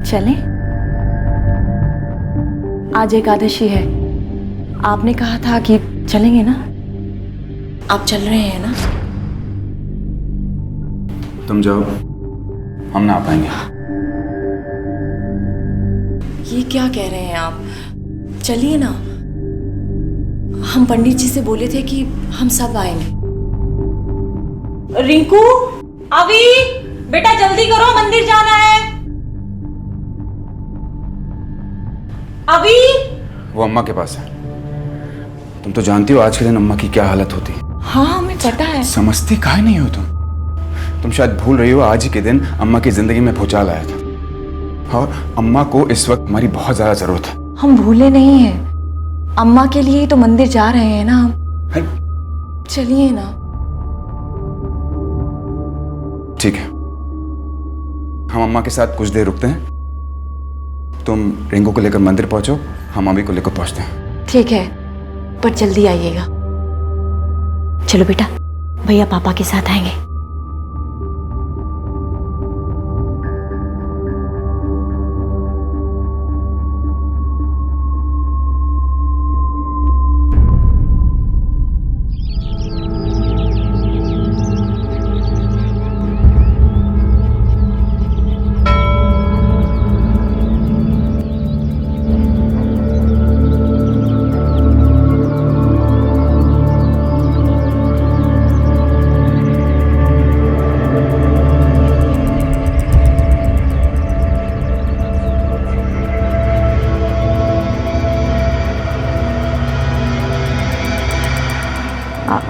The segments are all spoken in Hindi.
चलें? आज एकादशी है, आपने कहा था कि चलेंगे ना? आप चल रहे हैं ना? तुम जाओ, हम ना आ पाएंगे। ये क्या कह रहे हैं आप? चलिए ना, हम पंडित जी से बोले थे कि हम सब आएंगे। रिंकू, अभी बेटा जल्दी करो, मंदिर जाना है। अभी वो अम्मा के पास है। तुम तो जानती हो आज के दिन अम्मा की क्या हालत होती। हाँ हमें पता है। समझती काहे नहीं हो तुम शायद भूल रही हो आज ही के दिन अम्मा की जिंदगी में भूचाल आया था, और अम्मा को इस वक्त हमारी बहुत ज्यादा जरूरत है। हम भूले नहीं हैं, अम्मा के लिए ही तो मंदिर जा रहे हैं ना हम। चलिए ना। ठीक है, हम अम्मा के साथ कुछ देर रुकते हैं। तुम रिंकू को लेकर मंदिर पहुंचो, हम अभी को लेकर पहुंचते हैं। ठीक है, पर जल्दी आइएगा। चलो बेटा, भैया पापा के साथ आएंगे।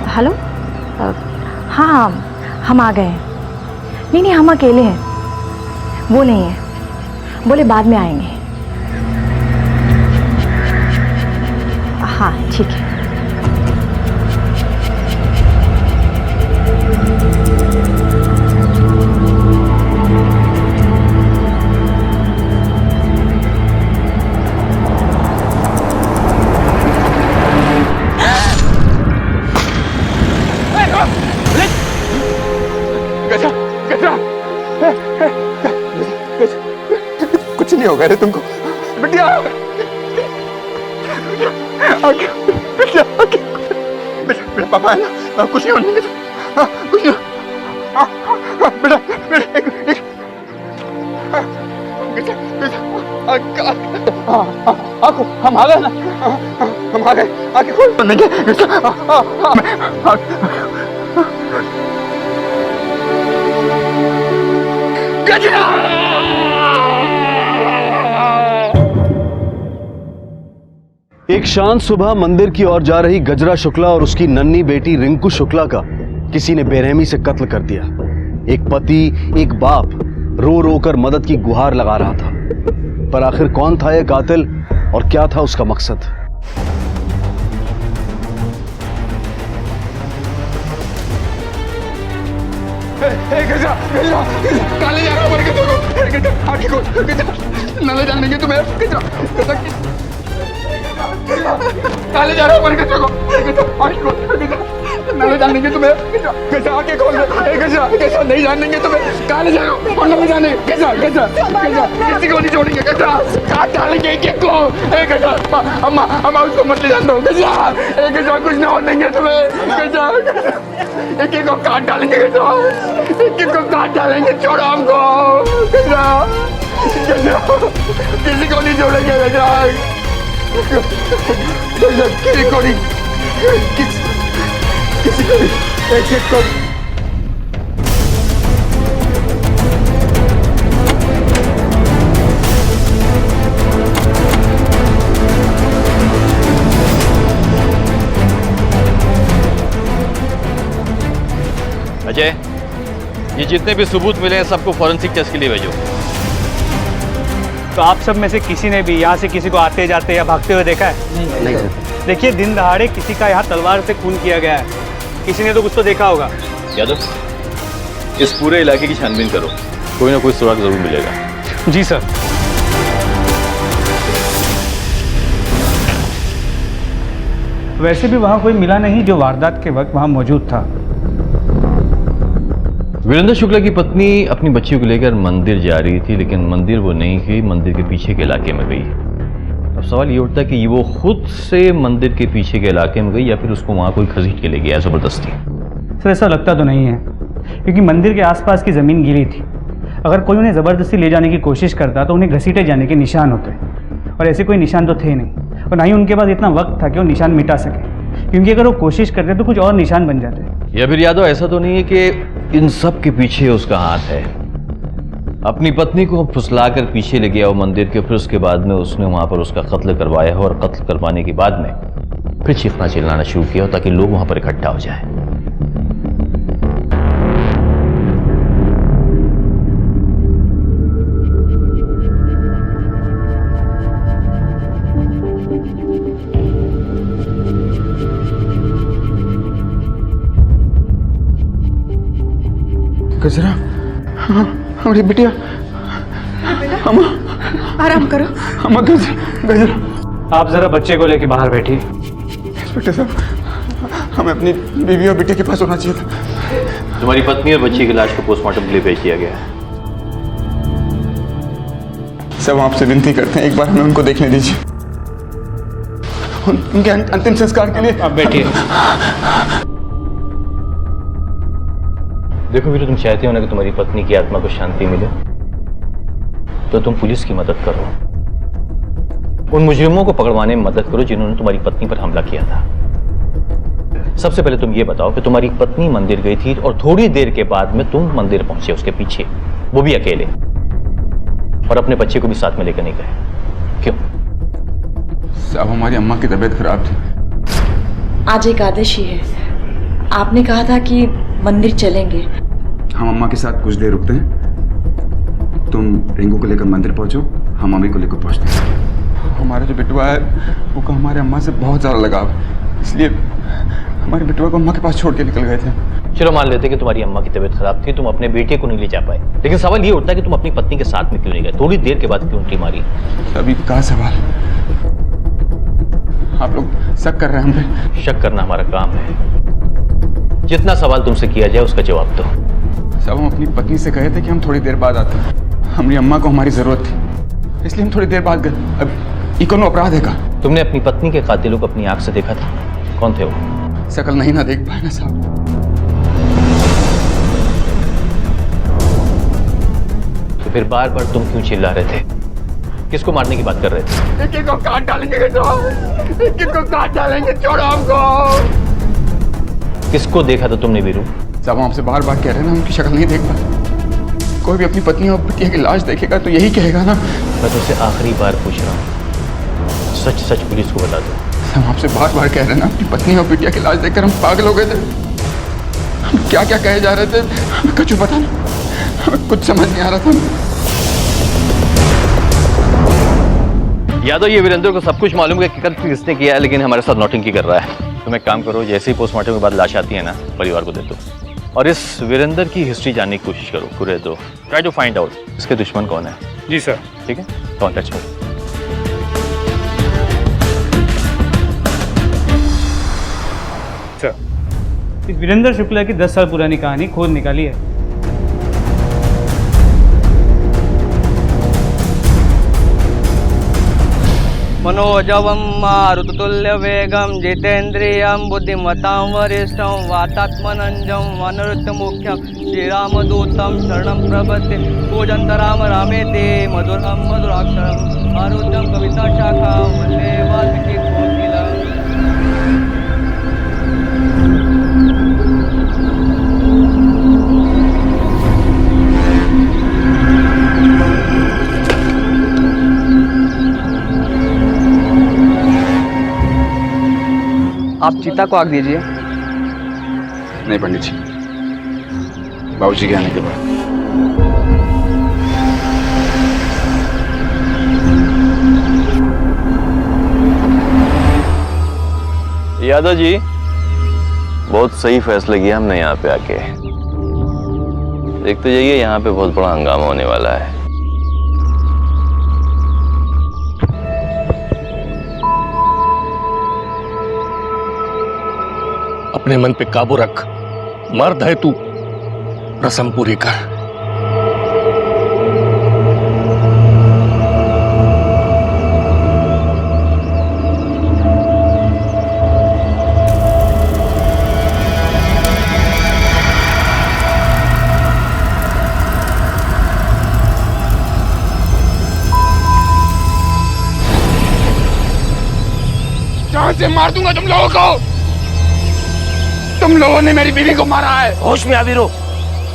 हेलो, हाँ हम आ गए हैं। नहीं हम अकेले हैं, वो नहीं है, बोले बाद में आएंगे। हाँ ठीक है। कुछ नहीं होगा रे तुमको, बिटिया। बेटा पापा है ना, कुछ नहीं होने, कुछ नहीं। बेटा हम आ गए ना, हम आ गए, आके खोल देंगे। एक शांत सुबह मंदिर की ओर जा रही गजरा शुक्ला और उसकी नन्ही बेटी रिंकू शुक्ला का किसी ने बेरहमी से कत्ल कर दिया। एक पति, एक बाप रो रो कर मदद की गुहार लगा रहा था, पर आखिर कौन था यह कातिल और क्या था उसका मकसद? काले जा रहा हूँ, जाने के तुम्हें काले जा रहा हूँ, नाले जाने के तुम्हें आके खोल कैसा नहीं जानेंगे तुम्हें, काले जा रहा हूँ और नाले जाने कैसा किसी को नहीं छोड़ेंगे, काट डालेंगे एक को। अम्मा उसको मत ले जाने दो, कैसा कुछ ना होने देंगे तुम्हें, एक को काट डालेंगे, एक को काट डालेंगे, छोड़ो हमको, किसी को नहीं छोड़ेंगे, किसी को नहीं, किसी को नहीं, एक को। अजय, ये जितने भी सबूत मिले हैं सबको फॉरेंसिक टेस्ट के लिए भेजो। तो आप सब में से किसी ने भी यहाँ से किसी को आते जाते या भागते हुए देखा है? नहीं सर। देखिए, दिन दहाड़े किसी का यहाँ तलवार से खून किया गया है, किसी ने तो कुछ तो देखा होगा। यादव, इस पूरे इलाके की छानबीन करो, कोई ना कोई सुराग जरूर मिलेगा। जी सर। वैसे भी वहाँ कोई मिला नहीं जो वारदात के वक्त वहाँ मौजूद था। वीरेंद्र शुक्ला की पत्नी अपनी बच्ची को लेकर मंदिर जा रही थी, लेकिन मंदिर वो नहीं गई, मंदिर के पीछे के इलाके में गई। अब सवाल ये उठता है कि वो खुद से मंदिर के पीछे के इलाके में गई या फिर उसको वहाँ कोई घसीट के ले गया ज़बरदस्ती। सर ऐसा लगता तो नहीं है, क्योंकि मंदिर के आसपास की ज़मीन गीली थी। अगर कोई उन्हें ज़बरदस्ती ले जाने की कोशिश करता तो उन्हें घसीटे जाने के निशान होते, और ऐसे कोई निशान तो थे नहीं, और ना ही उनके पास इतना वक्त था कि वो निशान मिटा सके, क्योंकि अगर वो कोशिश करते तो कुछ और निशान बन जाते। या फिर यादव ऐसा तो नहीं है कि इन सब के पीछे उसका हाथ है? अपनी पत्नी को फुसलाकर पीछे ले गया वो मंदिर के, फिर उसके बाद में उसने वहां पर उसका कत्ल करवाया और कत्ल करवाने के बाद में फिर चीखना चिल्लाना शुरू किया ताकि लोग वहां पर इकट्ठा हो जाए। गजरा, हाँ हमारी बिटिया, अम्मा आराम करो। अम्मा गजरा। आप जरा बच्चे को लेके बाहर बैठिए। इंस्पेक्टर साहब, हमें अपनी बीवी और बेटे के पास होना चाहिए था। तुम्हारी पत्नी और बच्ची की लाश को पोस्टमार्टम के लिए भेज दिया गया है। सब आपसे विनती करते हैं, एक बार हमें उनको देखने दीजिए, उनके अंतिम संस्कार के लिए। आप बैठिए। देखो वीरू, तुम चाहते हो ना कि तुम्हारी पत्नी की आत्मा को शांति मिले, तो तुम पुलिस की मदद करो, उन मुजरिमों को पकड़वाने में मदद करो जिन्होंने तुम्हारी पत्नी पर हमला किया था। सबसे पहले तुम ये बताओ कि तुम्हारी पत्नी मंदिर गई थी और थोड़ी देर के बाद में तुम मंदिर पहुंचे उसके पीछे, वो भी अकेले, और अपने बच्चे को भी साथ में लेकर नहीं गए, क्यों? साहब, हमारी अम्मा की तबीयत खराब थी। आज एकादशी है, आपने कहा था कि मंदिर चलेंगे। हम अम्मा के साथ कुछ देर रुकते हैं, तुम रिंकू को लेकर मंदिर पहुंचो, हम मम्मी को लेकर पहुंचते हैं। हमारा जो बिटवा है वो का हमारे अम्मा से बहुत ज़्यादा लगाव है, इसलिए हमारे बिटवा को अम्मा के पास छोड़ के निकल गए थे। चलो मान लेते कि तुम्हारी अम्मा की तबीयत खराब थी, तुम अपने बेटे को नहीं ले जा पाए, लेकिन सवाल ये उठता है कि तुम अपनी पत्नी के साथ में क्यों नहीं गए? थोड़ी देर के बाद क्यों उल्टी मारी? अभी कहाँ सवाल, आप लोग शक कर रहे हैं हम पे। शक करना हमारा काम है, जितना सवाल तुमसे किया जाए उसका जवाब दो। साहब, हम अपनी पत्नी से कहे थे कि हम थोड़ी देर बाद आते हैं, हमारी अम्मा को हमारी ज़रूरत थी, इसलिए हम थोड़ी देर बाद गए। अब ये कौन अपराध है का? तुमने अपनी पत्नी के कातिलों को अपनी आंख से देखा था? कौन थे वो? शकल नहीं ना देख पाए ना साहब। तो फिर बार बार तुम क्यों चिल्ला रहे थे? किसको मारने की बात कर रहे थे? एक को काट डालेंगे, एक को काट डालेंगे, छोड़ो हमको। किसको देखा था तुमने वीरू? साहब, हम आपसे बार बार कह रहे हैं ना, उनकी शक्ल नहीं देख पाए। कोई भी अपनी पत्नी और बिटिया की लाश देखेगा तो यही कहेगा ना। मैं तुमसे आखिरी बार पूछ रहा हूँ, सच सच पुलिस को बता दो। हम आपसे बार बार कह रहे हैं ना, अपनी पत्नी और बिटिया की लाश देखकर हम पागल हो गए थे। हम क्या क्या कहे जा रहे थे, हमें कुछ पता नहीं, हमें कुछ समझ नहीं आ रहा था। यादव, ये वीरेंद्र को सब कुछ मालूम है कि कत्ल किसने किया है, लेकिन हमारे साथ नौटंकी कर रहा है। तुम एक काम करो, जैसे ही पोस्टमार्टम के बाद लाश आती है ना, परिवार को दे दो, और इस वीरेंद्र की हिस्ट्री जानने की कोशिश करो पूरे। तो ट्राई टू फाइंड आउट इसके दुश्मन कौन है। जी सर। ठीक है, कॉन्टेक्ट में। सर, इस वीरेंद्र शुक्ला की 10 साल पुरानी कहानी खोज निकाली है। मनोजवं मारुततुल्यवेगं जितेन्द्रियं बुद्धिमतां वरिष्ठं वातात्मनंजं वनरुत्तमुख्यं श्रीरामदूतं शरणं प्रपद्ये पूजन्त राम रामेति मधुरं मधुराक्षरम् आरुह्यं कविताशाखां वन्दे वाल्मीकिकोकिलम्। आप चीता को आग दीजिए। नहीं पंडित जी, बाबूजी के आने के बाद। यादव जी, बहुत सही फैसला किया हमने यहाँ पे आके। देखते जाइए, यहाँ पे बहुत बड़ा हंगामा होने वाला है। अपने मन पे काबू रख, मर्द है तू, रस्म पूरी कर। जान से मार दूंगा तुम लोगों को। तुम लोगों ने मेरी बीवी को मारा है। होश में आ वीरू,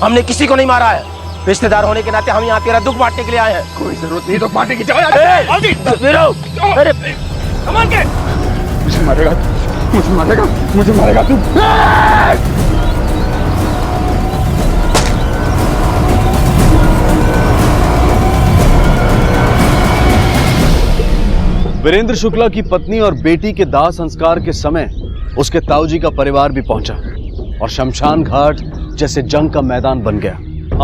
हमने किसी को नहीं मारा है। रिश्तेदार होने के नाते हम यहाँ तेरा दुख बांटने के लिए आए हैं। कोई जरूरत नहीं तो बांटने की। जाओ वीरू, अरे कमाल के मुझे मारेगा, मुझे मारेगा, मुझे मारेगा तू। वीरेंद्र शुक्ला की पत्नी और बेटी के दाह संस्कार के समय उसके ताऊजी का परिवार भी पहुंचा और शमशान घाट जैसे जंग का मैदान बन गया।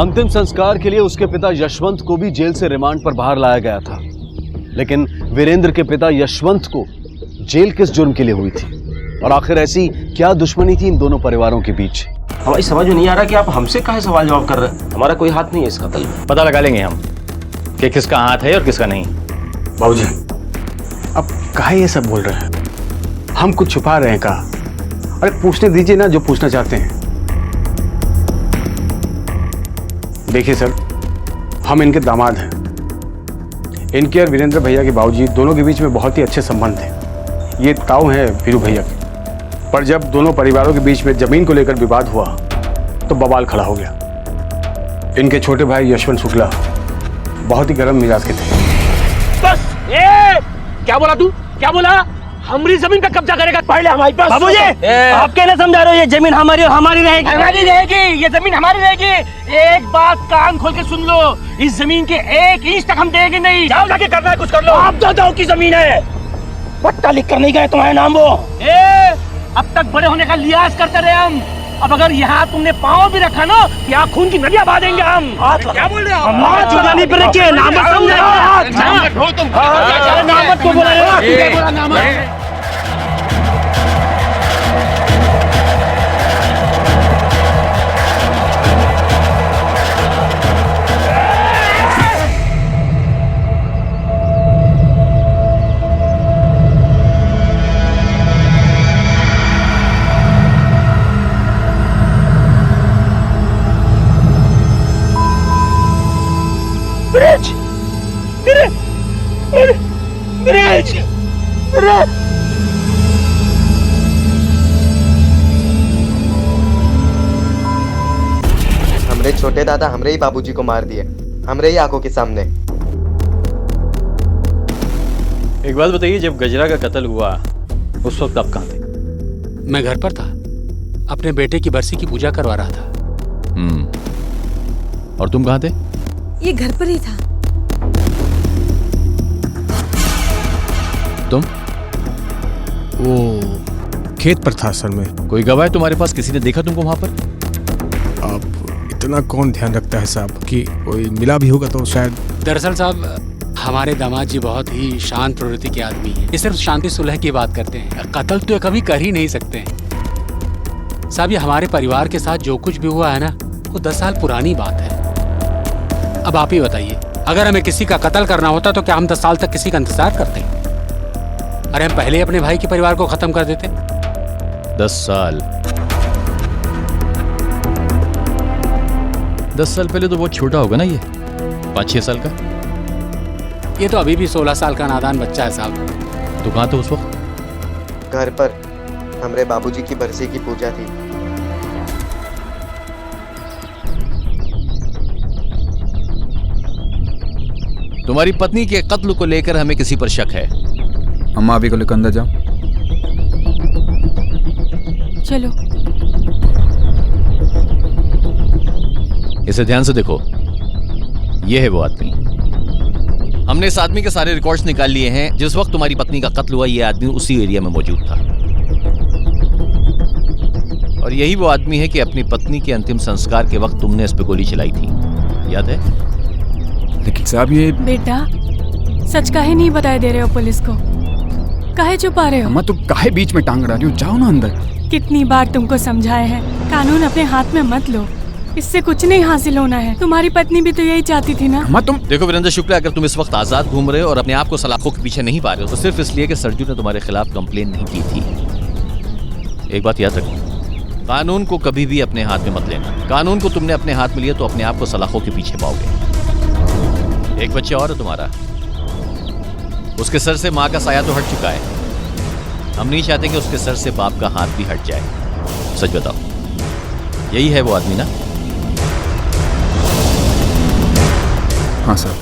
अंतिम संस्कार के लिए उसके पिता यशवंत को भी जेल से रिमांड पर बाहर लाया गया था, लेकिन वीरेंद्र के पिता यशवंत को जेल किस जुर्म के लिए हुई थी और आखिर ऐसी क्या दुश्मनी थी इन दोनों परिवारों के बीच? हमारी समझ में नहीं आ रहा कि आप हमसे काहे सवाल जवाब कर रहे हैं। हमारा कोई हाथ नहीं है इस कत्ल में। पता लगा लेंगे हम कि किसका हाथ है और किसका नहीं। बाबूजी, अब काहे ये सब बोल रहे हैं? हम कुछ छुपा रहे हैं का? अरे पूछने दीजिए ना जो पूछना चाहते हैं। देखिए सर, हम इनके दामाद हैं। इनके और वीरेंद्र भैया के बाबूजी दोनों के बीच में बहुत ही अच्छे संबंध थे। ये ताऊ हैं वीरू भैया के। पर जब दोनों परिवारों के बीच में जमीन को लेकर विवाद हुआ तो बवाल खड़ा हो गया। इनके छोटे भाई यशवंत शुक्ला बहुत ही गर्म मिजाज के थे। बस क्या बोला तू? क्या बोला? हमारी जमीन का कब्जा करेगा पहले हमारे पास। बाबूजी, आप कहना समझा रहे हो ये जमीन हमारी और हमारी रहेगी। हमारी रहेगी, ये जमीन हमारी रहेगी। एक बात कान खोल के सुन लो, इस जमीन के 1 इंच तक हम देंगे नहीं। जाओ जाके करना है कुछ कर लो। आप दादाओं की जमीन है, पट्टा लिख कर नहीं गए तुम्हारे नाम वो। अब तक बड़े होने का लिहाज करते रहे हम। अब अगर यहाँ तुमने पाँव भी रखा ना, यहाँ खून की नदियाँ बहा देंगे हम। क्या बोल रहे हो? हाथ जुड़ानी पे रखिए, नाम मत समझो। नाम मत को बोला नाम। हमरे छोटे दादा हमरे ही बाबूजी को मार दिए, हमरे ही आंखों के सामने। एक बात बताइए, जब गजरा का कत्ल हुआ उस वक्त आप कहाँ थे? मैं घर पर था, अपने बेटे की बरसी की पूजा करवा रहा था। और तुम कहाँ थे? ये घर पर ही था। तुम? वो खेत पर था सर में। कोई गवाह है तुम्हारे पास? किसी ने देखा तुमको वहां पर? अब इतना कौन ध्यान रखता है साहब कि कोई मिला भी होगा तो शायद। दरअसल साहब, हमारे दामाद जी बहुत ही शांत प्रवृत्ति के आदमी हैं। ये सिर्फ शांति सुलह की बात करते हैं, कत्ल तो कभी कर ही नहीं सकते हैं। साहब, ये हमारे परिवार के साथ जो कुछ भी हुआ है ना, वो 10 साल पुरानी बात है। अब आप ही बताइए, अगर हमें किसी का कत्ल करना होता तो क्या हम 10 साल तक किसी का इंतजार करते? अरे हम पहले अपने भाई के परिवार को खत्म कर देते। 10 साल? 10 साल पहले तो बहुत छोटा होगा ना ये, 5-6 साल का। ये तो अभी भी 16 साल का नादान बच्चा है साहब। तो कहाँ था उस वक्त? घर पर हमरे बाबूजी की बरसी की पूजा थी। तुम्हारी पत्नी के कत्ल को लेकर हमें किसी पर शक है। अम्मा अभी को लेकर अंदर जाओ। चलो। इसे ध्यान से देखो, यह है वो आदमी। हमने इस आदमी के सारे रिकॉर्ड्स निकाल लिए हैं। जिस वक्त तुम्हारी पत्नी का कत्ल हुआ, यह आदमी उसी एरिया में मौजूद था। और यही वो आदमी है कि अपनी पत्नी के अंतिम संस्कार के वक्त तुमने इस पे गोली चलाई थी, याद है? लेकिन साहब ये बेटा, सच काहे नहीं बताए दे रहे हो पुलिस को? काहे छुपा रहे हो? अम्मा, तुम काहे बीच में टांग रही हो? जाओ ना अंदर। कितनी बार तुमको समझाए हैं, कानून अपने हाथ में मत लो। इससे कुछ नहीं हासिल होना है। तुम्हारी पत्नी भी तो यही चाहती थी ना। अम्मा तुम देखो वीरेंद्र शुक्ला, अगर तुम इस वक्त आजाद घूम रहे हो और अपने आप को सलाखों के पीछे नहीं पा रहे हो तो सिर्फ इसलिए कि सरजू ने तुम्हारे खिलाफ कंप्लेन नहीं की थी। एक बात याद रखो, कानून को कभी भी अपने हाथ में मत लेना। कानून को तुमने अपने हाथ में लिया तो अपने आप को सलाखों के पीछे पाओगे। एक बच्चा और है तुम्हारा, उसके सर से माँ का साया तो हट चुका है। हम नहीं चाहते कि उसके सर से बाप का हाथ भी हट जाए। सच बताओ, यही है वो आदमी ना? हाँ सर।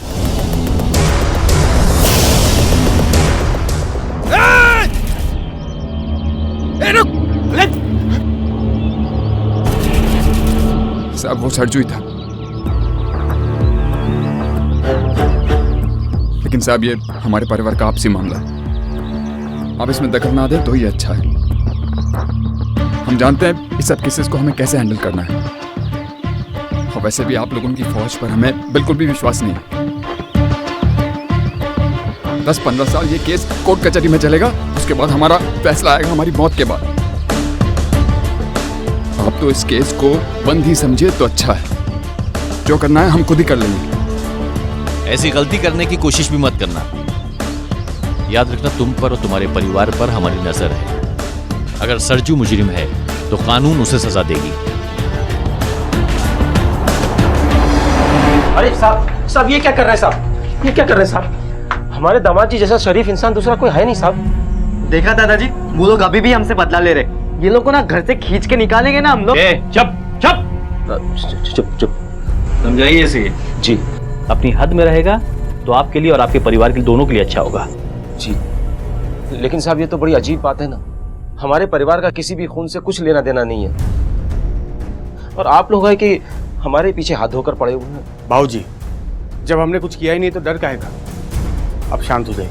साहब वो सरजू ही था, लेकिन साहब ये हमारे परिवार का आपसी मामला है। आप इसमें दखल ना दे तो ही अच्छा है। हम जानते हैं इस सब केसेस को हमें कैसे हैंडल करना है, और वैसे भी आप लोगों की फौज पर हमें बिल्कुल भी विश्वास नहीं है। 10-15 साल ये केस कोर्ट कचहरी में चलेगा, उसके बाद हमारा फैसला आएगा हमारी मौत के बाद। आप तो इस केस को बंद ही समझिए तो अच्छा है। जो करना है हम खुद ही कर लेंगे। ऐसी गलती करने की कोशिश भी मत करना। याद रखना, तुम पर और तुम्हारे परिवार पर हमारी नजर है। अगर सरजू मुजरिम है तो कानून उसे सजा देगी। अरे साहब ये क्या कर रहे हैं साहब? ये क्या कर रहे हैं साहब? हमारे दामाद जी जैसा शरीफ इंसान दूसरा कोई है नहीं साहब। देखा दादाजी, वो लोग अभी भी हमसे बदला ले रहे। ये लोग को ना घर से खींच के निकालेंगे ना हम लोग। चुप समझाइए इसे। जी, अपनी हद में रहेगा तो आपके लिए और आपके परिवार के लिए, दोनों के लिए अच्छा होगा। जी, लेकिन साहब ये तो बड़ी अजीब बात है ना। हमारे परिवार का किसी भी खून से कुछ लेना देना नहीं है, और आप लोग है कि हमारे पीछे हाथ धोकर पड़े हुए हैं। बाबूजी, जब हमने कुछ किया ही नहीं तो डर काहे का? अब शांत हो जाइए,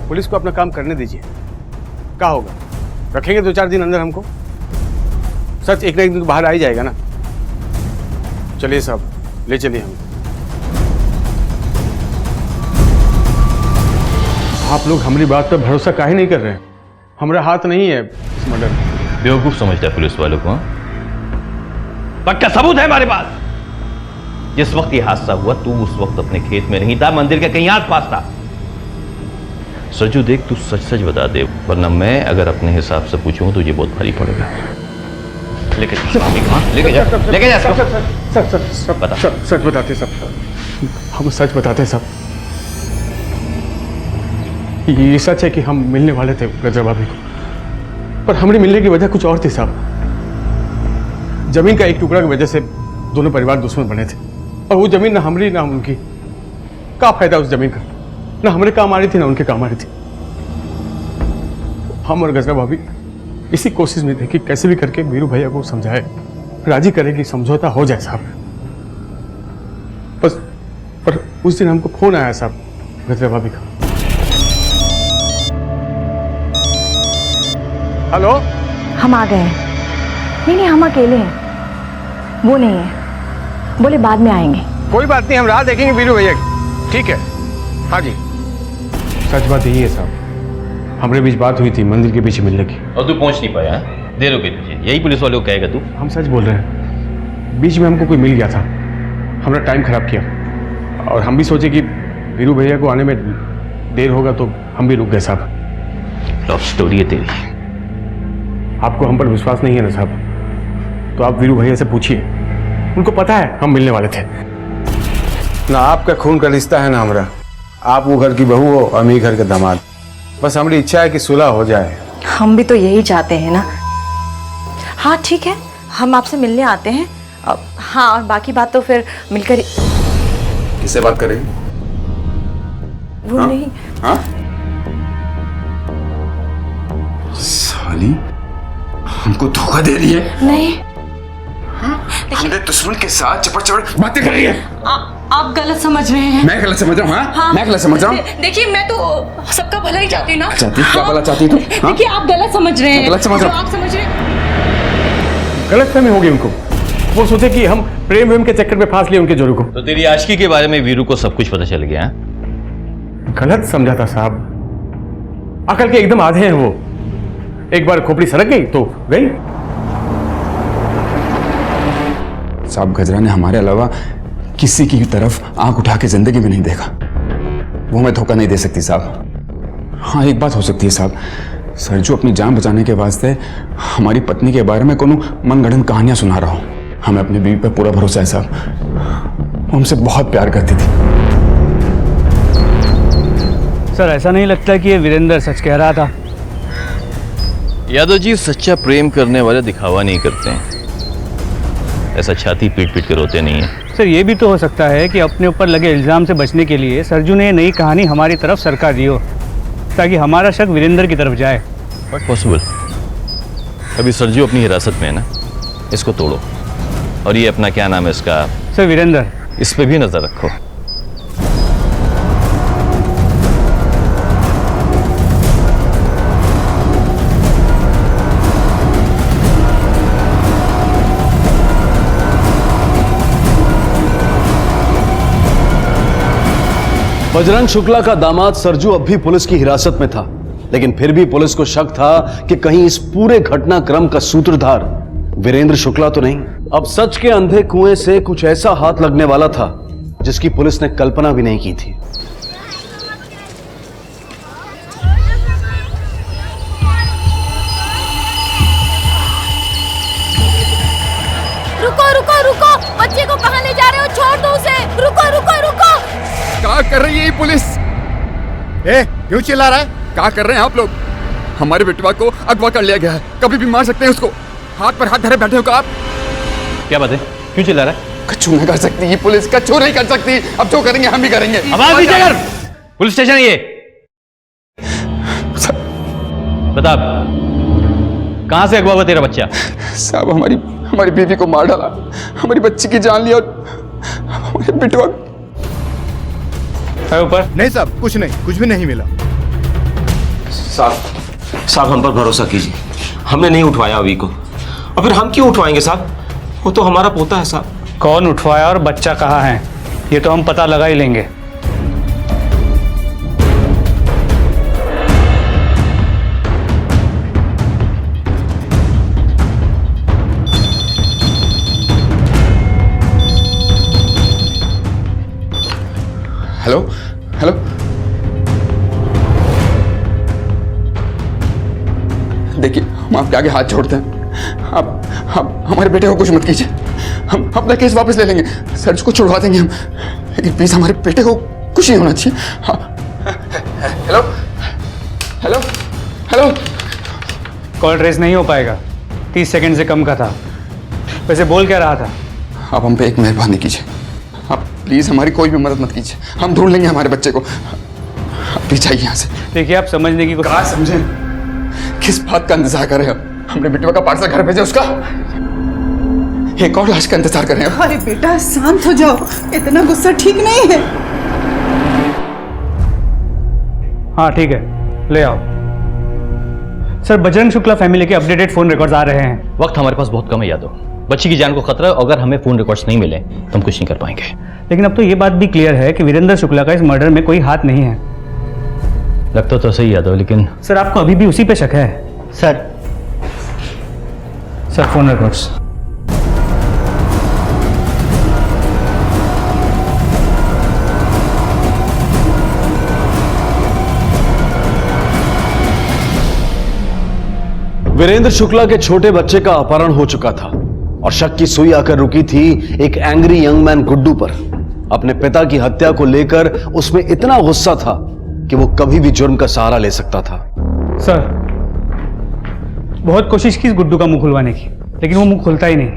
पुलिस को अपना काम करने दीजिए। क्या होगा, रखेंगे 2-4 दिन अंदर हमको? सच एक ना एक दिन बाहर आ ही जाएगा ना। चलिए साहब, ले चलिए हम। आप लोग हमारी बात पर भरोसा काहे नहीं कर रहे हैं? हमारा हाथ नहीं है इस मर्डर में। बेवकूफ समझता है पुलिस वालों को। पक्का सबूत है हमारे पास। जिस वक्त ये हादसा हुआ तू उस वक्त अपने खेत में नहीं था, मंदिर के कहीं आस पास था। सरजू देख, तू सच सच बता दे, वरना मैं अगर अपने हिसाब से पूछूंगा तो ये बहुत भारी पड़ेगा। लेके जा सर बता। सच बताते सब, हम सच बताते सब। ये सच है कि हम मिलने वाले थे गजरा भाभी को, पर हमारी मिलने की वजह कुछ और थी साहब। जमीन का एक टुकड़ा की वजह से दोनों परिवार दुश्मन बने थे, और वो जमीन ना हमारी ना उनकी। क्या फायदा उस जमीन का? ना हमारे काम आ रही थी ना उनके काम आ रही थी। हम और गजरा भाभी इसी कोशिश में थे कि कैसे भी करके वीरू भैया को समझाए, राजी करे कि समझौता हो जाए साहब। बस पर उस दिन हमको फोन आया साहब गजरा भाभी का। हेलो, हम आ गए हैं। नहीं, हम अकेले हैं, वो नहीं है। बोले बाद में आएंगे। कोई बात नहीं, हम राह देखेंगे वीरू भैया की। ठीक है, हाँ जी। सच बात यही है साहब, हमारे बीच बात हुई थी मंदिर के पीछे मिलने की। और तू पहुंच नहीं पाया? देर हो गई तुझे, यही पुलिस वालों को कहेगा तू? हम सच बोल रहे हैं, बीच में हमको कोई मिल गया था, हमारा टाइम खराब किया, और हम भी सोचे कि वीरू भैया को आने में देर होगा तो हम भी रुक गए साहब। लव स्टोरी है तेरी। आपको हम पर विश्वास नहीं है ना साहब, तो आप वीरू भैया से पूछिए, उनको पता है हम मिलने वाले थे। ना आपका खून का रिश्ता है ना हमारा। आप वो घर की बहू हो, हम ही घर के दामाद। बस हमारी इच्छा है कि सुलह हो जाए। हम भी तो यही चाहते हैं ना। हाँ ठीक है, हम आपसे मिलने आते हैं। हाँ, और बाकी बात तो फिर मिलकर। किससे बात कर रही? वो हाँ? नहीं। हाँ? साली हमको धोखा दे रही है। नहीं, हमने दुश्मन के साथ चपड़ बातें कर रही है। आप गलत समझ रहे हैं। मैं गलत समझ रहा हूँ? हाँ? मैं गलत समझ रहा हूँ? देखिए, मैं तो सबका भला ही चाहती हूँ ना। क्या भला चाहती तू? देखिए, आप गलत समझ रहे हैं। गलत समझ रहा हूँ। आप समझ रहे हैं। गलतफहमी होगी उनको, वो सोचे कि हम प्रेम के चक्कर में फांस लिए उनके जोरू को। तो तेरी आशिकी के बारे में वीरू को सब कुछ पता चल गया? गलत समझा था साहब, अकल के एकदम आधे हैं वो। एक बार खोपड़ी सरक गई तो गई। साहब गजरा ने हमारे अलावा किसी की तरफ आंख उठा के जिंदगी में नहीं देखा। वो हमें धोखा नहीं दे सकती साहब। हाँ, एक बात हो सकती है साहब, सरजू अपनी जान बचाने के वास्ते हमारी पत्नी के बारे में कोनो मनगढ़ंत कहानियां सुना रहा हूँ। हमें अपनी बीवी पर पूरा भरोसा है साहब, वो हमसे बहुत प्यार करती थी। सर ऐसा नहीं लगता कि ये वीरेंद्र सच कह रहा था? यादव जी, सच्चा प्रेम करने वाले दिखावा नहीं करते हैं, ऐसा छाती पीट पीट के रोते नहीं है। सर ये भी तो हो सकता है कि अपने ऊपर लगे इल्ज़ाम से बचने के लिए सरजू ने ये नई कहानी हमारी तरफ सरका दी हो, ताकि हमारा शक वीरेंद्र की तरफ जाए। But possible. अभी सरजू अपनी हिरासत में है ना, इसको तोड़ो। और ये अपना क्या नाम है इसका? सर वीरेंद्र। इस पे भी नजर रखो। बजरंग शुक्ला का दामाद सरजू अब भी पुलिस की हिरासत में था, लेकिन फिर भी पुलिस को शक था कि कहीं इस पूरे घटनाक्रम का सूत्रधार वीरेंद्र शुक्ला तो नहीं। अब सच के अंधे कुएं से कुछ ऐसा हाथ लगने वाला था जिसकी पुलिस ने कल्पना भी नहीं की थी। रुको रुको रुको, बच्चे को कहाँ ले जा रहे हो? छोड़ दो उसे। रुको रुको रुको। क्या कर रही है ये पुलिस? क्यों चिल्ला रहा है? क्या कर रहे हैं आप लोग? हमारे बेटवा को अगवा कर लिया गया है, कभी भी मार सकते हैं उसको। हाथ पर हाथ धरे बैठे हो आप। क्या बात है, क्यों चिल्ला रहा है? कच्चू नहीं कर सकती ये पुलिस, कच्चू नहीं कर सकती। अब जो करेंगे हम भी करेंगे। आवाज नीचे कर। पुलिस स्टेशन ये बता, कहां से अगवा हुआ तेरा बच्चा? साहब हमारी बीवी को मार डाला, हमारी बच्ची की जान लिया और हमारे बेटवा है ऊपर। नहीं साहब, कुछ नहीं, कुछ भी नहीं मिला। साहब हम पर भरोसा कीजिए, हमने नहीं उठवाया अभी को। और फिर हम क्यों उठवाएंगे साहब? वो तो हमारा पोता है साहब। कौन उठवाया और बच्चा कहाँ है ये तो हम पता लगा ही लेंगे। हेलो हेलो, देखिए हम आपके आगे हाथ जोड़ते हैं। आप हमारे बेटे को कुछ मत कीजिए, हम अपना केस वापस ले लेंगे, सर्च को छुड़वा देंगे हम, लेकिन प्लीज हमारे बेटे को कुछ नहीं होना चाहिए। Hello hello hello. Call trace नहीं हो पाएगा, 30 सेकंड से कम का था। वैसे बोल क्या रहा था? आप हम पे एक मेहरबानी कीजिए, आप प्लीज हमारी कोई भी मदद मत कीजिए, हम ढूंढ लेंगे हमारे बच्चे को। प्लीज जाइए यहाँ से। देखिए आप समझने की कहाँ समझें? किस बात का इंतजार कर रहे हैं? हमने बेटवा का पार्सल घर भेजा, उसका एक और लाश का इंतजार कर रहे हैं। अरे बेटा शांत हो जाओ, इतना गुस्सा ठीक नहीं है। हाँ ठीक है, ले आओ। सर बजरंग शुक्ला फैमिली के अपडेटेड फोन रिकॉर्ड्स आ रहे हैं। वक्त हमारे पास बहुत कम है यादव, बच्ची की जान को खतरा है। अगर हमें फोन रिकॉर्ड्स नहीं मिले तो हम कुछ नहीं कर पाएंगे। लेकिन अब तो ये बात भी क्लियर है कि वीरेंद्र शुक्ला का इस मर्डर में कोई हाथ नहीं है। लगता तो सही यादव, लेकिन सर आपको अभी भी उसी पे शक है? Sir phone records. Virendra Shukla के छोटे बच्चे का अपहरण हो चुका था और शक की सुई आकर रुकी थी एक एंग्री यंग मैन गुड्डू पर। अपने पिता की हत्या को लेकर उसमें इतना गुस्सा था कि वो कभी भी जुर्म का सहारा ले सकता था। सर बहुत कोशिश की इस गुड्डू का मुंह खुलवाने की, लेकिन वो मुंह खुलता ही नहीं।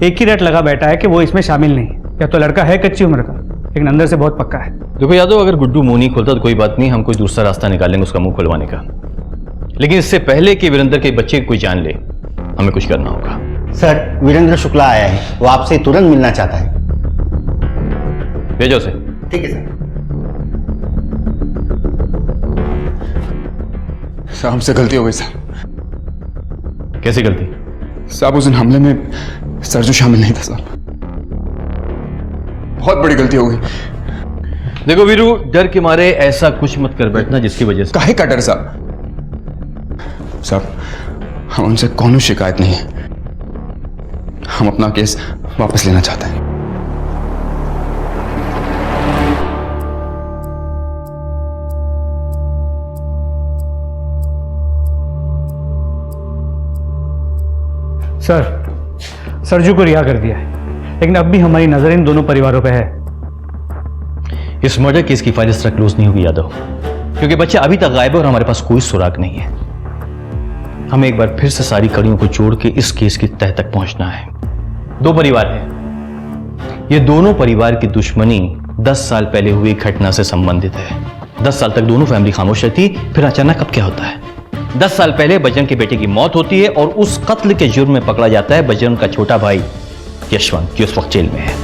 एक ही रट लगा बैठा है कि वो इसमें शामिल नहीं। या तो लड़का है कच्ची उम्र का, लेकिन अंदर से बहुत पक्का है। देखो यादव, अगर गुड्डू मुंह नहीं खोलता तो कोई बात नहीं, हम कोई दूसरा रास्ता निकालेंगे उसका मुंह खुलवाने का। लेकिन इससे पहले कि वीरेंद्र के बच्चे कोई जान ले, हमें कुछ करना होगा। सर वीरेंद्र शुक्ला आया है, वो आपसे तुरंत मिलना चाहता है। भेजो उसे। ठीक है सर। साहब हमसे गलती हो गई सर। कैसी गलती? साहब उस दिन हमले में सरजू शामिल नहीं था साहब, बहुत बड़ी गलती हो गई। देखो वीरू, डर के मारे ऐसा कुछ मत कर बैठना जिसकी वजह से। काहे का डर साहब? साहब हम उनसे कोनो शिकायत नहीं है, हम अपना केस वापस लेना चाहते हैं। सर, सरजू को रिहा कर दिया है, लेकिन अब भी हमारी नजर इन दोनों परिवारों पे है। इस मर्डर केस की फाइल इस तरह क्लोज नहीं होगी यादव, क्योंकि बच्चा अभी तक गायब है और हमारे पास कोई सुराग नहीं है। हमें एक बार फिर से सारी कड़ियों को जोड़ के इस केस की तह तक पहुंचना है। दो परिवार हैं, ये दोनों परिवार की दुश्मनी 10 साल पहले हुई घटना से संबंधित है। 10 साल तक दोनों फैमिली खामोश रहती, फिर अचानक अब क्या होता है? 10 साल पहले बजरंग के बेटे की मौत होती है और उस कत्ल के जुर्म में पकड़ा जाता है बजरंग का छोटा भाई यशवंत, जो इस वक्त जेल में है।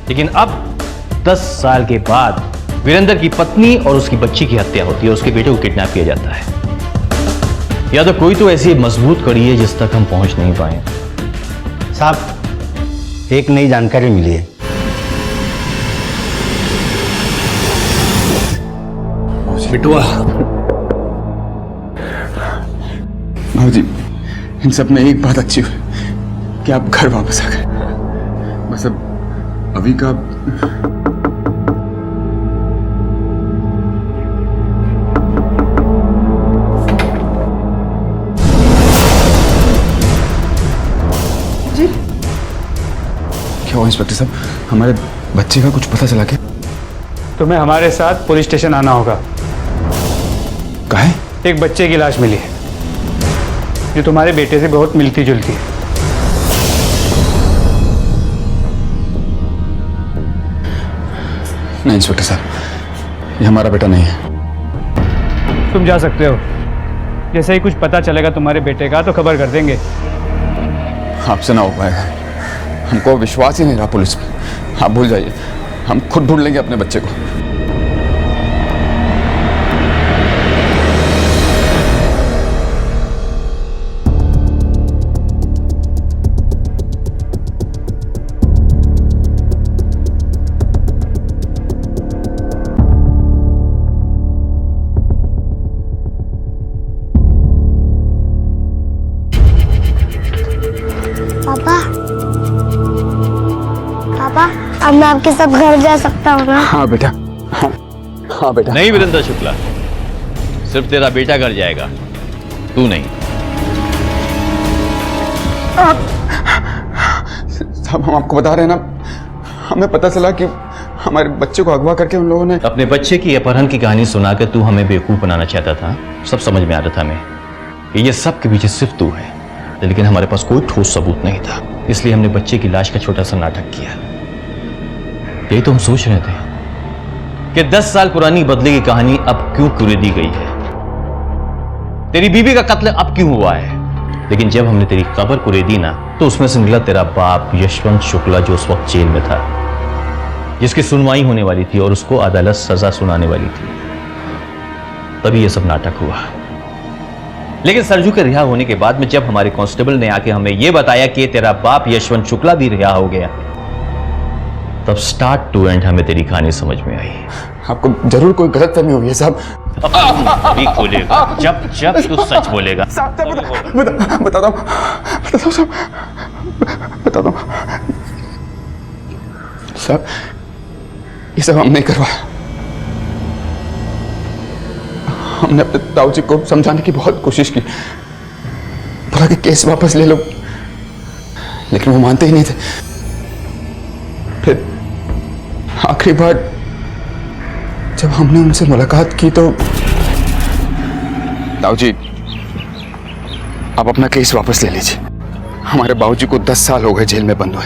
लेकिन अब 10 साल के बाद वीरेंद्र की पत्नी और उसकी बच्ची की हत्या होती है, उसके बेटे को किडनैप किया जाता है। या तो कोई तो ऐसी मजबूत कड़ी है जिस तक हम पहुंच नहीं पाए। साहब, एक नई जानकारी मिली है। बिटुआ, भाजी, इन सब में एक बात अच्छी हुई कि आप घर वापस आ गए। बस अब अभी का जी क्या हुआ इंस्पेक्टर साहब? हमारे बच्चे का कुछ पता चला क्या? तुम्हें हमारे साथ पुलिस स्टेशन आना होगा। काहे? एक बच्चे की लाश मिली है जो तुम्हारे बेटे से बहुत मिलती जुलती है। नहीं इंस्पेक्टर साहब, ये हमारा बेटा नहीं है। तुम जा सकते हो। जैसे ही कुछ पता चलेगा तुम्हारे बेटे का तो खबर कर देंगे। आपसे ना हो पाएगा, हमको विश्वास ही नहीं रहा पुलिस पे। आप भूल जाइए, हम खुद ढूंढ लेंगे अपने बच्चे को। अब मैं आपके साथ घर जा सकता हूँ ना? हाँ बेटा, हाँ बेटा। नहीं वीरेंद्र शुक्ला, सिर्फ तेरा बेटा घर जाएगा, तू नहीं। साहब, हम आपको बता रहे हैं ना, हमें पता चला कि हमारे बच्चे को अगवा करके उन लोगों ने अपने बच्चे की अपहरण की कहानी सुनाकर तू हमें बेवकूफ बनाना चाहता था। सब समझ में आ रहा था हमें कि ये सब के पीछे सिर्फ तू है, लेकिन हमारे पास कोई ठोस सबूत नहीं था, इसलिए हमने बच्चे की लाश का छोटा सा नाटक किया। यही तो हम सोच रहे थे कि 10 साल पुरानी बदले की कहानी अब क्यों कुरेदी गई है, तेरी बीवी का कत्ल अब क्यों हुआ है। लेकिन जब हमने तेरी कब्र कुरेदी ना, तो उसमें से निकला तेरा बाप यशवंत शुक्ला, जो उस वक्त जेल में था, जिसकी सुनवाई होने वाली थी और उसको अदालत सजा सुनाने वाली थी। तभी यह सब नाटक हुआ। लेकिन सरजू के रिहा होने के बाद में जब हमारे कांस्टेबल ने आके हमें यह बताया कि तेरा बाप यशवंत शुक्ला भी रिहा हो गया, तब स्टार्ट टू एंड हमें तेरी कहानी समझ में आई। आपको जरूर कोई गलतफहमी हुई है साहब। भी खोलेगा जब जब तू सच बोलेगा। बताता हूँ साहब, ये सब हम नहीं करवाया। हमने अपने ताऊ जी को समझाने की बहुत कोशिश की, बोला कि केस वापस ले लो, लेकिन वो मानते ही नहीं थे। फिर आखिरी बार जब हमने उनसे मुलाकात की तो ताऊ जी, आप अपना केस वापस ले लीजिए। हमारे बाबूजी को 10 साल हो गए जेल में बंद हुए।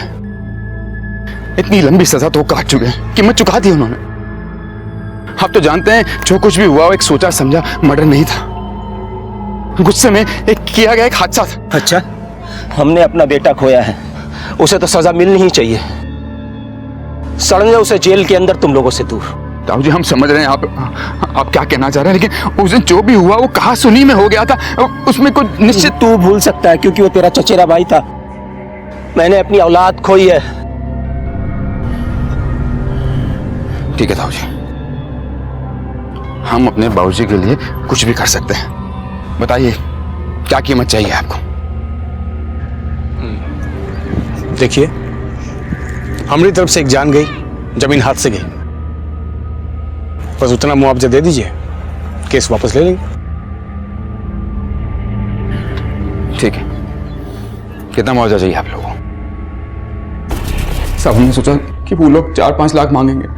इतनी लंबी सजा तो काट चुके हैं, कीमत चुका दी उन्होंने। आप तो जानते हैं जो कुछ भी हुआ वो एक सोचा समझा मर्डर नहीं था, गुस्से में एक किया गया एक हादसा था। अच्छा, हमने अपना बेटा खोया है, उसे तो सजा मिलनी ही चाहिए। सड़न जाओ उसे जेल के अंदर, तुम लोगों से दूर। ताऊ जी, हम समझ रहे हैं आप क्या कहना चाह रहे हैं, लेकिन उस दिन जो भी हुआ वो कहा सुनी में हो गया था, उसमें कुछ निश्चित। तू भूल सकता है क्योंकि वो तेरा चचेरा भाई था। मैंने अपनी औलाद खोई है। ठीक है ताऊ जी, हम अपने बाबूजी के लिए कुछ भी कर सकते हैं। बताइए क्या कीमत चाहिए आपको? देखिए, हमारी तरफ से एक जान गई, जमीन हाथ से गई, बस उतना मुआवजा दे दीजिए, केस वापस ले लेंगे। ठीक है, कितना मुआवजा चाहिए आप लोगों को? साहब हमने सोचा कि वो लोग 4-5 लाख मांगेंगे,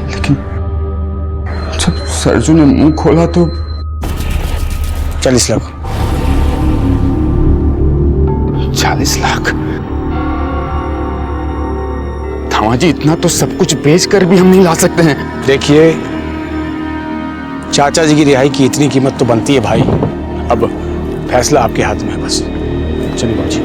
लेकिन जब सरजू ने मुंह खोला तो 40 लाख। 40 लाख? धामा जी, इतना तो सब कुछ बेच कर भी हम नहीं ला सकते हैं। देखिए, चाचा जी की रिहाई की इतनी कीमत तो बनती है भाई। अब फैसला आपके हाथ में है, बस चलिए बाबूजी।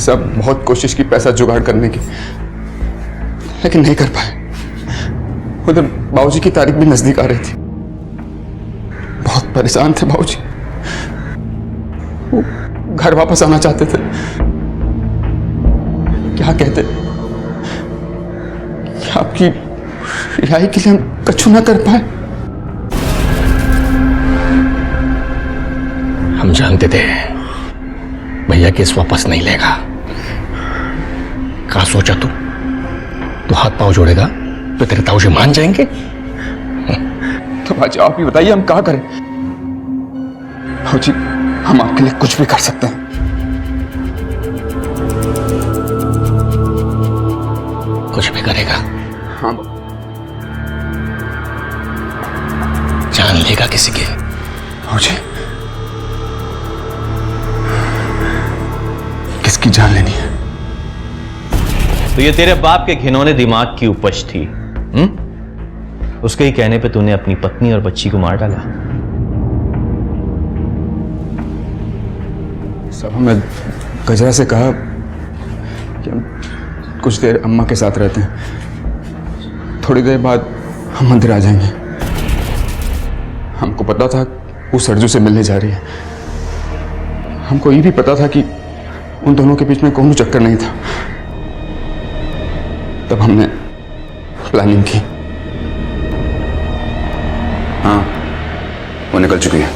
सब बहुत कोशिश की पैसा जुगाड़ करने की, लेकिन नहीं कर पाए। उधर बाबूजी की तारीख भी नजदीक आ रही थी, बहुत परेशान थे बाबूजी। वो घर वापस आना चाहते थे। क्या कहते कि आपकी रिहाई के लिए हम कछु ना कर पाए। हम जानते थे भैया केस वापस नहीं लेगा। कहा सोचा तू हाथ पांव जोड़ेगा तो तेरे ताऊ जी मान जाएंगे? तो आज आप ही बताइए हम क्या करें। भाजी, हम आपके लिए कुछ भी कर सकते हैं। कुछ भी करेगा? हाँ। जान लेगा किसी के? भाजी, किसकी जान लेनी है? तो ये तेरे बाप के घिनौने दिमाग की उपज थी। उसके ही कहने पे तूने अपनी पत्नी और बच्ची को मार डाला। सब हमने गजरा से कहा कि हम कुछ देर अम्मा के साथ रहते हैं, थोड़ी देर बाद हम मंदिर आ जाएंगे। हमको पता था वो सरजू से मिलने जा रही है। हमको ये भी पता था कि उन दोनों के बीच में कोई चक्कर नहीं था। तब हमने प्लानिंग की। हाँ, वो निकल चुकी है।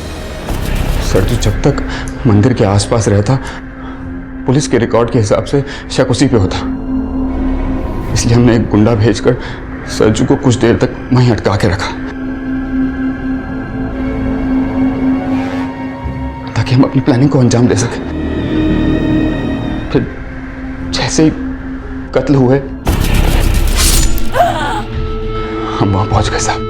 सरजू जब तक मंदिर के आसपास रहता, पुलिस के रिकॉर्ड के हिसाब से शक उसी पे होता। इसलिए हमने एक गुंडा भेजकर सरजू को कुछ देर तक वहीं अटका के रखा, ताकि हम अपनी प्लानिंग को अंजाम दे सकें। फिर जैसे ही कत्ल हुए, हम वहां पहुंच गए साहब।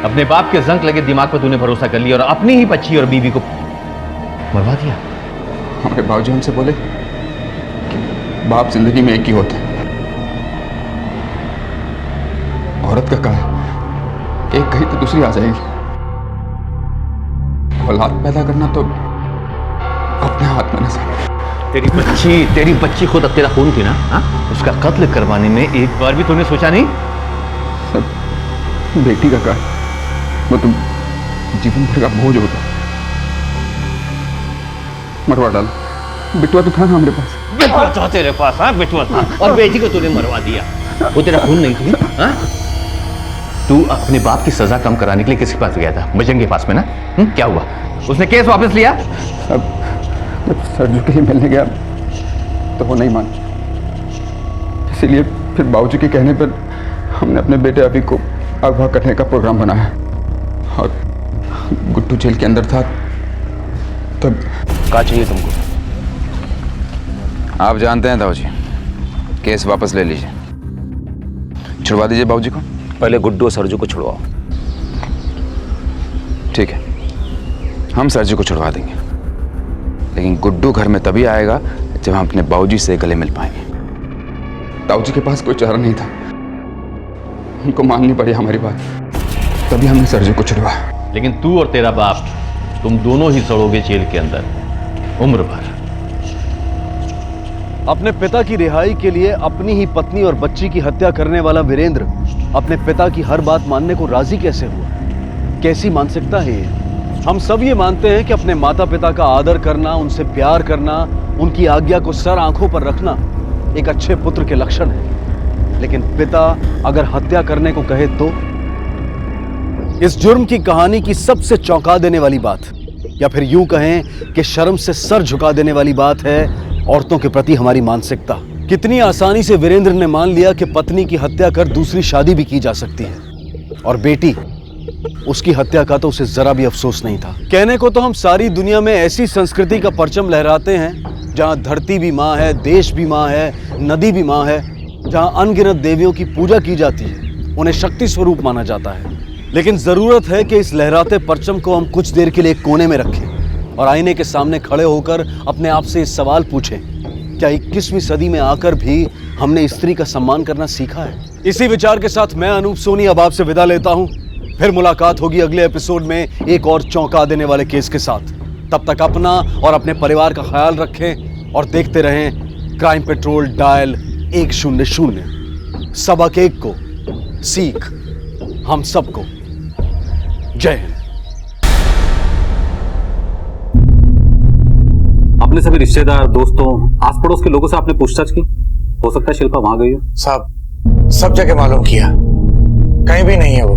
अपने बाप के जंक लगे दिमाग पर तूने भरोसा कर लिया और अपनी ही बच्ची और बीवी को मरवा दिया। हमारे बाबूजी हमसे बोले कि बाप जिंदगी में एक ही होते हैं। औरत का कहा, एक गई तो दूसरी आ जाएगी। औलाद पैदा करना तो अपने हाथ में ना। तेरी बच्ची खुद अब तेरा खून थी ना? उसका कत्ल करवाने में एक बार भी तूने सोचा नहीं? बेटी का कहा, वो तुम जीवन भर का बोझ होता। मरवा डालो। बिटवा तो था ना हमारे पास। बिटवा था तेरे पास? हाँ, बिटवा था। और बेटी को तूने मरवा दिया। वो तेरा खून नहीं थी? हाँ? तू अपने बाप की सजा कम कराने के लिए किसके पास गया था? बजरंग के पास में ना? क्या हुआ? उसने केस वापस लिया? अब सरजू के लिए मिलने गया तो वो नहीं मानी, इसीलिए फिर बाबूजी के कहने पर हमने अपने बेटे अभी को अगवा करने का प्रोग्राम बनाया। और गुड्डू जेल के अंदर था तब। क्या चाहिए तुमको? आप जानते हैं ताऊ जी, केस वापस ले लीजिए, छुड़वा दीजिए बाबूजी को। पहले गुड्डू और सरजू को छुड़वाओ। ठीक है, हम सरजू को छुड़वा देंगे, लेकिन गुड्डू घर में तभी आएगा जब हम अपने बाबूजी से गले मिल पाएंगे। ताऊजी के पास कोई चारा नहीं था, उनको माननी पड़ी हमारी बात, तभी हमने सरजू को छुड़वाया। लेकिन तू और तेरा बाप, तुम दोनों ही सड़ोगे जेल के अंदर उम्र भर। अपने पिता की रिहाई के लिए अपनी ही पत्नी और बच्ची की हत्या करने वाला वीरेंद्र अपने पिता की हर बात मानने को राजी कैसे हुआ? कैसी मानसिकता है ये? हम सब ये मानते हैं कि अपने माता पिता का आदर करना, उनसे प्यार करना, उनकी आज्ञा को सर आंखों पर रखना एक अच्छे पुत्र के लक्षण है, लेकिन पिता अगर हत्या करने को कहे तो? इस जुर्म की कहानी की सबसे चौंका देने वाली बात, या फिर यूं कहें कि शर्म से सर झुका देने वाली बात है औरतों के प्रति हमारी मानसिकता। कितनी आसानी से वीरेंद्र ने मान लिया कि पत्नी की हत्या कर दूसरी शादी भी की जा सकती है, और बेटी, उसकी हत्या का तो उसे जरा भी अफसोस नहीं था। कहने को तो हम सारी दुनिया में ऐसी संस्कृति का परचम लहराते हैं जहां धरती भी मां है, देश भी मां है, नदी भी मां है, जहां अनगिनत देवियों की पूजा की जाती है, उन्हें शक्ति स्वरूप माना जाता है। लेकिन जरूरत है कि इस लहराते परचम को हम कुछ देर के लिए कोने में रखें और आईने के सामने खड़े होकर अपने आप से इस सवाल पूछें, क्या 21वीं सदी में आकर भी हमने स्त्री का सम्मान करना सीखा है? इसी विचार के साथ मैं अनूप सोनी अब आपसे विदा लेता हूं। फिर मुलाकात होगी अगले एपिसोड में एक और चौंका देने वाले केस के साथ। तब तक अपना और अपने परिवार का ख्याल रखें और देखते रहें क्राइम पेट्रोल डायल 100। सबक एक को, सीख हम सबको। जय हिंद। अपने सभी रिश्तेदार, दोस्तों, आस पड़ोस के लोगों से आपने पूछताछ की? हो सकता है शिल्पा वहां गई हो। साहब, सब जगह मालूम किया, कहीं भी नहीं है वो।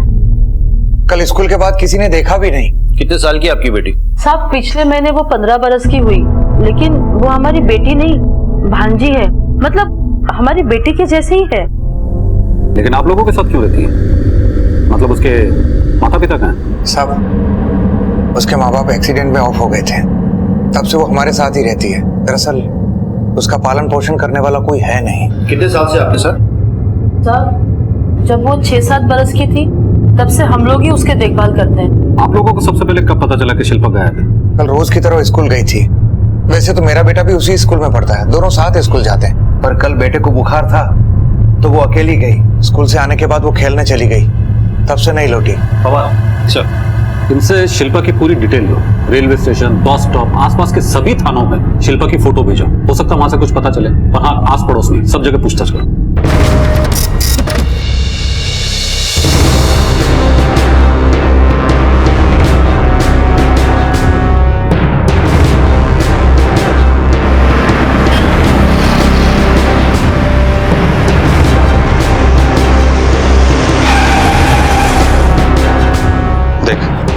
कल स्कूल के बाद किसी ने देखा भी नहीं। कितने साल की आपकी बेटी? साहब, पिछले महीने वो 15 बरस की हुई, लेकिन वो हमारी बेटी नहीं, भांजी है। मतलब हमारी बेटी के जैसे ही है। लेकिन आप लोगों के साथ क्यों रहती है? मतलब उसके माता पिता कहाँ हैं? साहब, उसके माँ बाप एक्सीडेंट में ऑफ हो गए थे, तब से वो हमारे साथ ही रहती है। दरअसल उसका पालन पोषण करने वाला कोई है नहीं। कितने साल से आपके साथ? साहब, जब वो 6-7 बरस की थी तब से हम लोग ही उसके देखभाल करते हैं। आप लोगों को सबसे पहले कब पता चला कि शिल्पा गायब है? कल रोज की तरह स्कूल गई थी। वैसे तो मेरा बेटा भी उसी स्कूल में पढ़ता है, दोनों साथ स्कूल जाते हैं। पर कल बेटे को बुखार था तो वो अकेली गई। स्कूल से आने के बाद वो खेलने चली गई, तब से नहीं लौटी। अच्छा, इनसे शिल्पा की पूरी डिटेल लो। रेलवे स्टेशन, बस स्टॉप, आसपास के सभी थानों में शिल्पा की फोटो भेजो। हो सकता है वहां से कुछ पता चले। और हाँ, आस पड़ोस में सब जगह पूछताछ करो।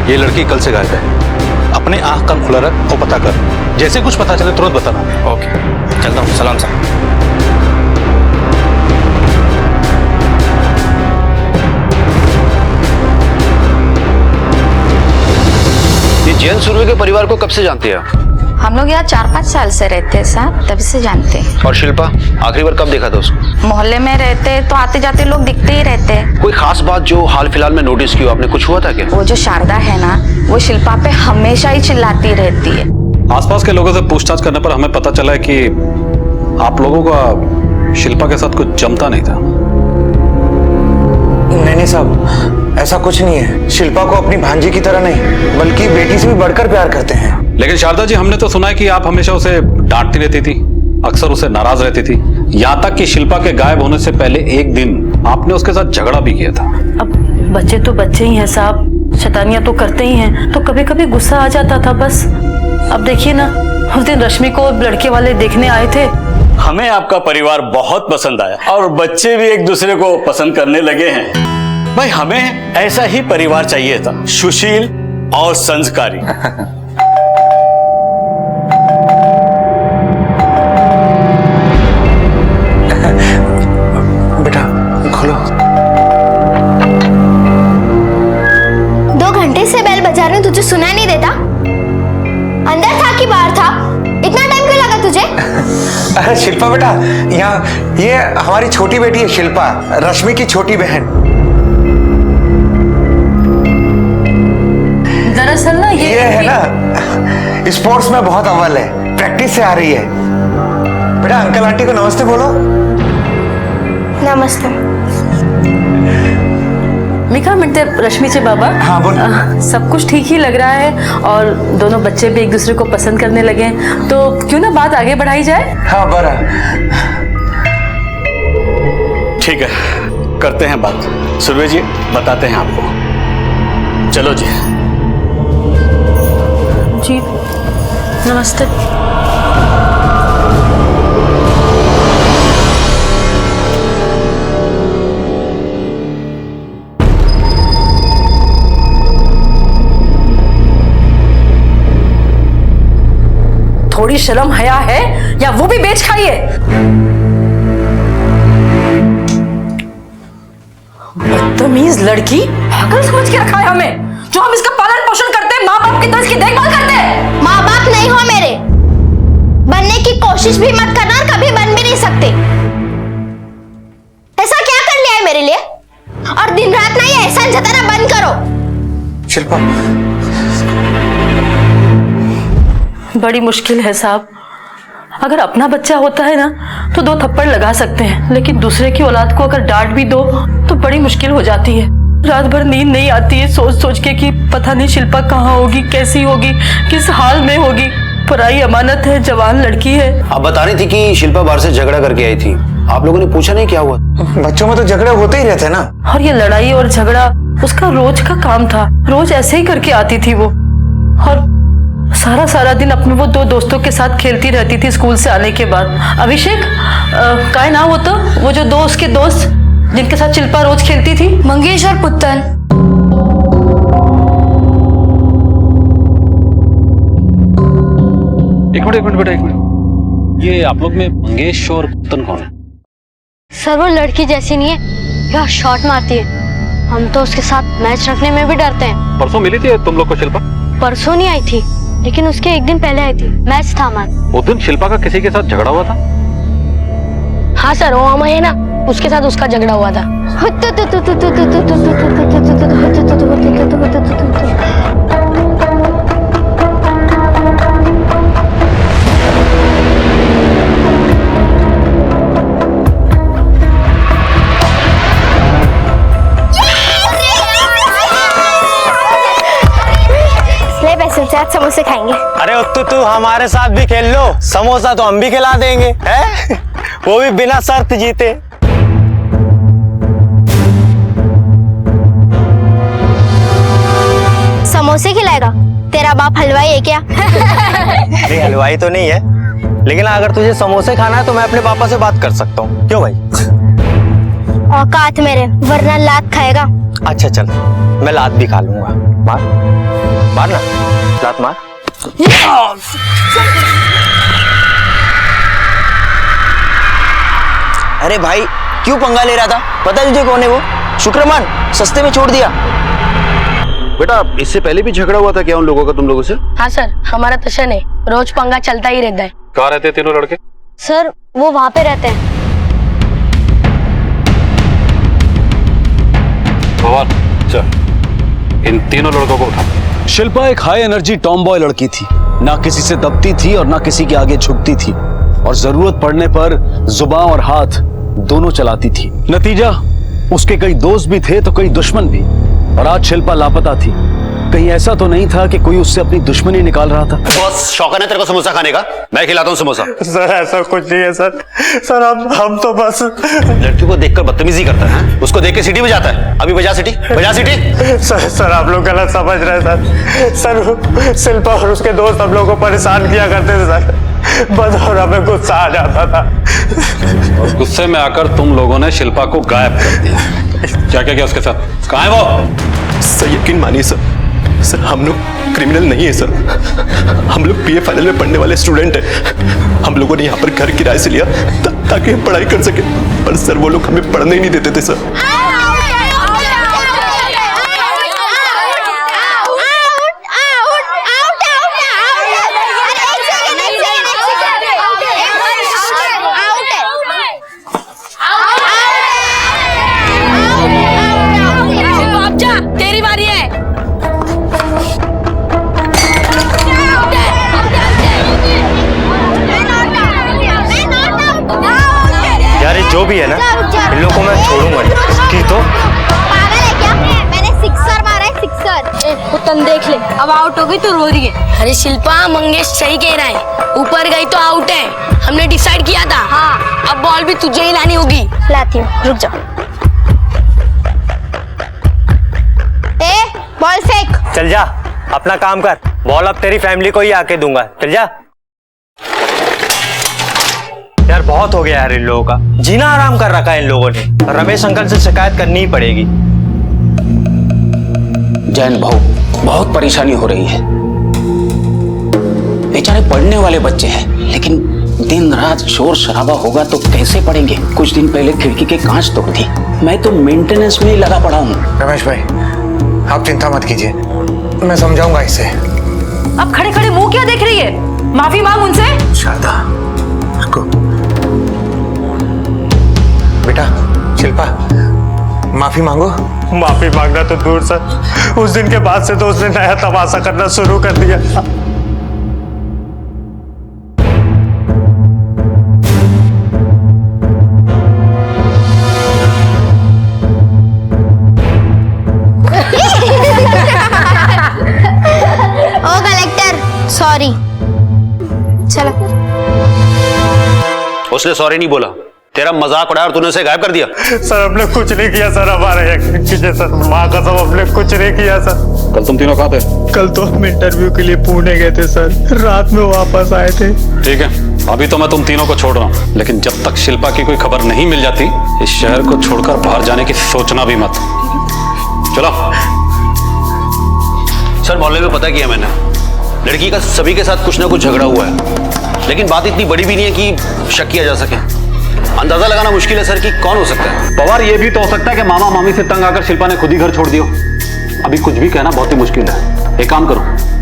ये लड़की कल से गायब है। अपने आंख कान खुला रख और पता कर। जैसे कुछ पता चले तुरंत बताना। ओके, चलता हूँ। सलाम साहब। ये जैन सुरवे के परिवार को कब से जानती है? हम लोग यहाँ 4-5 साल से रहते हैं साहब, तभी से जानते हैं। और शिल्पा, आखिरी बार कब देखा था उसको? मोहल्ले में रहते तो आते जाते लोग दिखते ही रहते हैं। कोई खास बात जो हाल फिलहाल में नोटिस की हो आपने? कुछ हुआ था क्या? वो जो शारदा है ना, वो शिल्पा पे हमेशा ही चिल्लाती रहती है। आसपास के लोगों से पूछताछ करने पर हमें पता चला है कि आप लोगों का शिल्पा के साथ कुछ जमता नहीं था। नहीं साहब, ऐसा कुछ नहीं है। शिल्पा को अपनी भांजी की तरह नहीं, बल्कि बेटी से भी बढ़कर प्यार करते हैं। लेकिन शारदा जी, हमने तो सुना है कि आप हमेशा उसे डांटती रहती थी, अक्सर उसे नाराज रहती थी, यहाँ तक कि शिल्पा के गायब होने से पहले एक दिन आपने उसके साथ झगड़ा भी किया था। अब बच्चे तो बच्चे ही हैं साहब, शैतानियां तो करते ही हैं, तो कभी कभी गुस्सा आ जाता था बस। अब देखिए ना, उस दिन रश्मि को लड़के वाले देखने आए थे। हमें आपका परिवार बहुत पसंद आया और बच्चे भी एक दूसरे को पसंद करने लगे हैं। भाई, हमें ऐसा ही परिवार चाहिए था, सुशील और संस्कारी। बेटा खोलो। 2 घंटे से बेल बजा रही हूँ, तुझे सुना नहीं देता? अंदर था कि बाहर था? इतना टाइम क्यों लगा तुझे? अरे शिल्पा बेटा, यहाँ ये हमारी छोटी बेटी है शिल्पा, रश्मि की छोटी बहन। दरअसल ना ये है ना, स्पोर्ट्स में बहुत अव्वल है, प्रैक्टिस से आ रही है। बेटा अंकल आंटी को नमस्ते बोलो। नमस्ते। मिका मिनटे रश्मि से बाबा। हाँ बोल। सब कुछ ठीक ही लग रहा है और दोनों बच्चे भी एक दूसरे को पसंद करने लगे, तो क्यों ना बात आगे बढ़ाई जाए? हाँ बरा। ठीक है, करते हैं बात। सुरभि जी, बताते हैं आपको। चलो जी। जी नमस्ते। थोड़ी शर्म हया है या वो भी बेच खाई है? बदतमीज लड़की, पागल समझ के रखा है हमें, जो हम इसका पालन पोषण करते हैं, माँ बाप की तरह इसकी देखभाल करते हैं। माँ बाप नहीं हो मेरे, बनने की कोशिश भी मत करना और कभी बन भी नहीं सकते। ऐसा क्या कर लिया है मेरे लिए? और दिन रात ना ये एहसान जताना बंद करो। शिल्पा, बड़ी मुश्किल है साहब। अगर अपना बच्चा होता है ना तो 2 थप्पड़ लगा सकते हैं, लेकिन दूसरे की औलाद को अगर डांट भी दो तो बड़ी मुश्किल हो जाती है। रात भर नींद नहीं आती है सोच सोच के कि पता नहीं शिल्पा कहाँ होगी, कैसी होगी, किस हाल में होगी। पराई अमानत है, जवान लड़की है। आप बता रही थी कि शिल्पा बाहर से झगड़ा करके आई थी, आप लोगों ने पूछा नहीं क्या हुआ? बच्चों में तो झगड़े होते ही रहते ना। और ये लड़ाई और झगड़ा उसका रोज का काम था, रोज ऐसे ही करके आती थी वो। और सारा दिन अपने वो 2 दोस्तों के साथ खेलती रहती थी स्कूल से आने के बाद। अभिषेक काय नाम होता वो जो उसके दोस्त जिनके साथ शिल्पा रोज खेलती थी? मंगेश और पुत्तन। एक मिनट बेटा, एक मिनट। ये आप लोग में मंगेश और पुत्तन कौन है? सर वो लड़की जैसी नहीं है, यह शॉट मारती है। हम तो उसके साथ मैच रखने में भी डरते हैं। परसों मिली थी तुम लोग को शिल्पा? परसों नहीं आई थी, लेकिन उसके एक दिन पहले आई थी, मैच था हमारा। उस दिन शिल्पा का किसी के साथ झगड़ा हुआ था? हाँ सर, वो अमय है ना, उसके साथ उसका झगड़ा हुआ था। समोसे खाएंगे। अरे तू हमारे साथ भी खेल लो, समोसा तो हम भी खिला देंगे, हैं? वो भी बिना शर्त जीते। समोसे खिलाएगा? तेरा बाप हलवाई है क्या? नहीं, हलवाई तो नहीं है, लेकिन अगर तुझे समोसे खाना है तो मैं अपने पापा से बात कर सकता हूँ। क्यों भाई? औकात मेरे, वरना लात खाएगा। अच्छा चल, मैं लात भी खा लूंगा। मार ना, लात मार। अरे भाई क्यों पंगा ले रहा था? पता है तुझे कौन है वो? शुक्रमान, सस्ते में छोड़ दिया। बेटा इससे पहले भी झगड़ा हुआ था क्या उन लोगों का तुम लोगों से? हाँ सर, हमारा टशन है, रोज पंगा चलता ही रहता है। कहाँ रहते हैं तीनों लड़के? सर वो वहाँ पे रहते हैं। चल इन तीनों लड़कों को उठा। शिल्पा एक हाई एनर्जी टॉम बॉय लड़की थी, ना किसी से दबती थी और ना किसी के आगे झुकती थी, और जरूरत पड़ने पर जुबान और हाथ दोनों चलाती थी। नतीजा, उसके कई दोस्त भी थे तो कई दुश्मन भी, और आज शिल्पा लापता थी। कहीं ऐसा तो नहीं था कि कोई उससे अपनी दुश्मनी निकाल रहा था? बॉस, शौक है तेरे को समोसा खाने का? मैं खिलाता हूँ समोसा। सर ऐसा कुछ नहीं है सर। सर हम तो बस लड़की को देखकर बदतमीजी करता है, उसको देख के सीटी बजाता है। अभी बजा सीटी, बजा सीटी। सर आप लोग गलत समझ रहे हैं सर। शिल्पा और उसके दोस्त हम लोग को परेशान किया करते थे सर, बस और हमें गुस्सा आ जाता था। और गुस्से में आकर तुम लोगों ने शिल्पा को गायब कर दिया। क्या क्या किया उसके साथ? कहाँ है वो? सर यकीन मानिए सर, हम लोग क्रिमिनल नहीं है सर। हम लोग बीए फाइनल में पढ़ने वाले स्टूडेंट हैं। हम लोगों ने यहाँ पर घर किराए से लिया ताकि हम पढ़ाई कर सके, पर सर वो लोग हमें पढ़ने ही नहीं देते थे सर। तेरी बारी है। यार जो भी है ना, इन लोगों को मैं छोड़ूंगा नहीं। की तो पागल है क्या? मैंने सिक्सर मारा है, सिक्सर। पुतन देख ले, अब आउट हो गई तो रो रही है। अरे शिल्पा, मंगेश सही कह रहा है, ऊपर गई तो आउट है। हमने डिसाइड किया था। हाँ, अब बॉल भी तुझे ही लानी होगी। लाती हूँ, रुक जाओ। बॉल फेंक। चल जा, अपना काम कर। बॉल अब तेरी फैमिली को ही आके दूंगा। चल जा। यार बहुत हो गया यार इन लोगों का, जीना आराम कर रखा है इन लोगों ने। रमेश अंकल से शिकायत करनी ही पड़ेगी। जैन भाऊ, बहुत परेशानी हो रही है। बेचारे पढ़ने वाले बच्चे हैं, लेकिन दिन रात शोर शराबा होगा तो कैसे पढ़ेंगे। कुछ दिन पहले खिड़की के कांच तोड़ दी। मैं तो मेंटेनेंस में ही लगा पड़ा हूँ। रमेश भाई, आप चिंता मत कीजिए, मैं समझाऊंगा इसे। अब खड़े खड़े मुंह क्या देख रही है? माफी मांग उनसे। शारदा, रुको। बेटा शिल्पा, माफी मांगो। माफी मांगना तो दूर सर, उस दिन के बाद से तो उसने नया तमाशा करना शुरू कर दिया। ओ कलेक्टर, सॉरी। चलो। उसने सॉरी नहीं बोला, तेरा मजाक उड़ाया और तूने उसे गायब कर दिया। सर हमने कुछ नहीं किया सर, हमारे यकीन सर, माँ कसम हमने कुछ नहीं किया सर। कल तुम तीनों कहाँ थे? कल तो हम इंटरव्यू के लिए पुणे गए थे सर, रात में वापस आए थे। ठीक है, अभी तो मैं तुम तीनों को छोड़ रहा हूँ, लेकिन जब तक शिल्पा की कोई खबर नहीं मिल जाती, इस शहर को छोड़कर बाहर जाने की सोचना भी मत। चलो। सर मोहल्ले में पता किया मैंने, लड़की का सभी के साथ कुछ ना कुछ झगड़ा हुआ है, लेकिन बात इतनी बड़ी भी नहीं है कि शक किया जा सके। अंदाजा लगाना मुश्किल है सर कि कौन हो सकता है। पवार, ये भी तो हो सकता है कि मामा मामी से तंग आकर शिल्पा ने खुद ही घर छोड़ दिया। अभी कुछ भी कहना बहुत ही मुश्किल है। एक काम करो,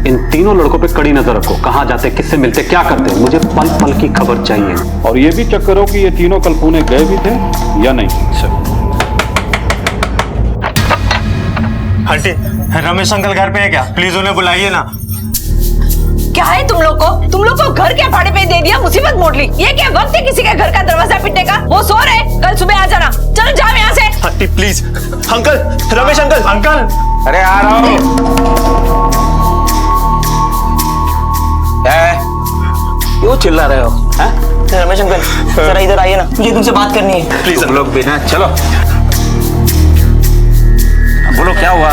इन तीनों लड़कों पे कड़ी नजर रखो, कहाँ जाते, किससे मिलते, क्या करते, मुझे पल पल की खबर चाहिए। और ये भी चेक करो कि ये तीनों कल पुणे गए भी थे या नहीं। आंटी, रमेश अंकल घर पे है क्या? प्लीज उन्हें बुलाइए ना। क्या है तुम लोग को घर क्या भाड़े पे दे दिया, मुसीबत मोड़ ली। ये क्या वक्त है किसी के घर का दरवाजा पिटने का? वो सो रहे, कल सुबह आ जाना। चलो जाओ यहाँ से। Aunty please. Uncle, Ramesh uncle. Uncle, अरे आ रहा हूँ। क्यों चिल्ला रहे हो? रमेश अंकल जरा इधर आइए ना, मुझे तुमसे बात करनी है। प्लीज तुम लोग बिना, चलो बोलो क्या हुआ?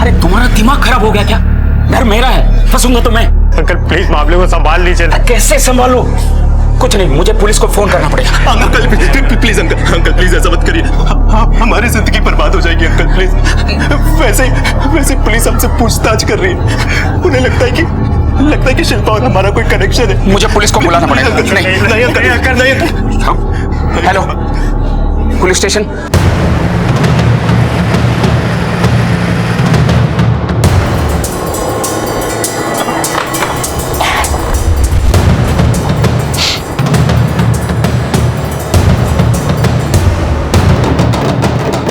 अरे तुम्हारा दिमाग खराब हो गया क्या? घर मेरा है, फंसूंगा तो मैं। अंकल प्लीज मामले को संभाल लीजिए। कैसे संभालो? कुछ नहीं, मुझे पुलिस को फोन करना पड़ेगा। अंकल प्लीज, अंकल प्लीज ऐसा मत करिए, हमारी जिंदगी बर्बाद हो जाएगी अंकल प्लीज। वैसे पुलिस हमसे पूछताछ कर रही है, उन्हें लगता है कि शिल्पा और हमारा कोई कनेक्शन है। मुझे पुलिस को बुलाना पड़ेगा। नहीं अंकल। Hello, police station.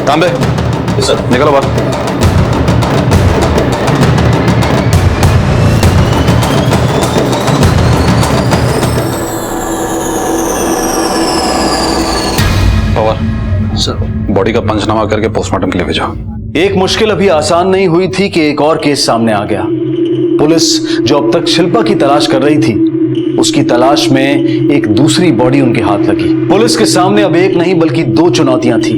तांबे, निकलो बाहर। सर, बॉडी का पंचनामा करके पोस्टमार्टम के लिए भेजो। एक मुश्किल अभी आसान नहीं हुई थी कि एक और केस सामने आ गया। पुलिस जो अब तक शिल्पा की तलाश कर रही थी, उसकी तलाश में एक दूसरी बॉडी उनके हाथ लगी। पुलिस के सामने अब एक नहीं बल्कि दो चुनौतियां थी,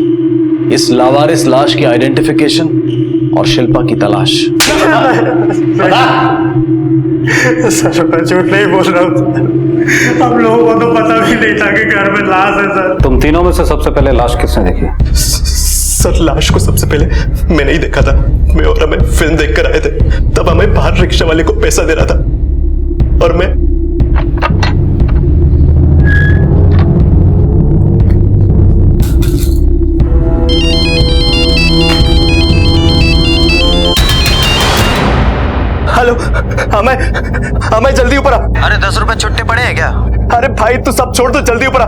इस लावारिस लाश की आइडेंटिफिकेशन और शिल्पा की तलाश। सर मैं झूठ नहीं बोल रहा हूँ, हम लोगों को तो पता भी नहीं था कि घर में लाश है सर। तुम तीनों में से सबसे पहले लाश किसने देखी? सर लाश को सबसे पहले मैंने ही देखा था। मैं और हमें फिल्म देखकर आए थे, तब हमें बाहर रिक्शा वाले को पैसा दे रहा था और मैं हेलो, हमें जल्दी ऊपर आ। अरे 10 रुपए छुट्टे पड़े हैं क्या? अरे भाई तू सब छोड़, तो जल्दी ऊपर आ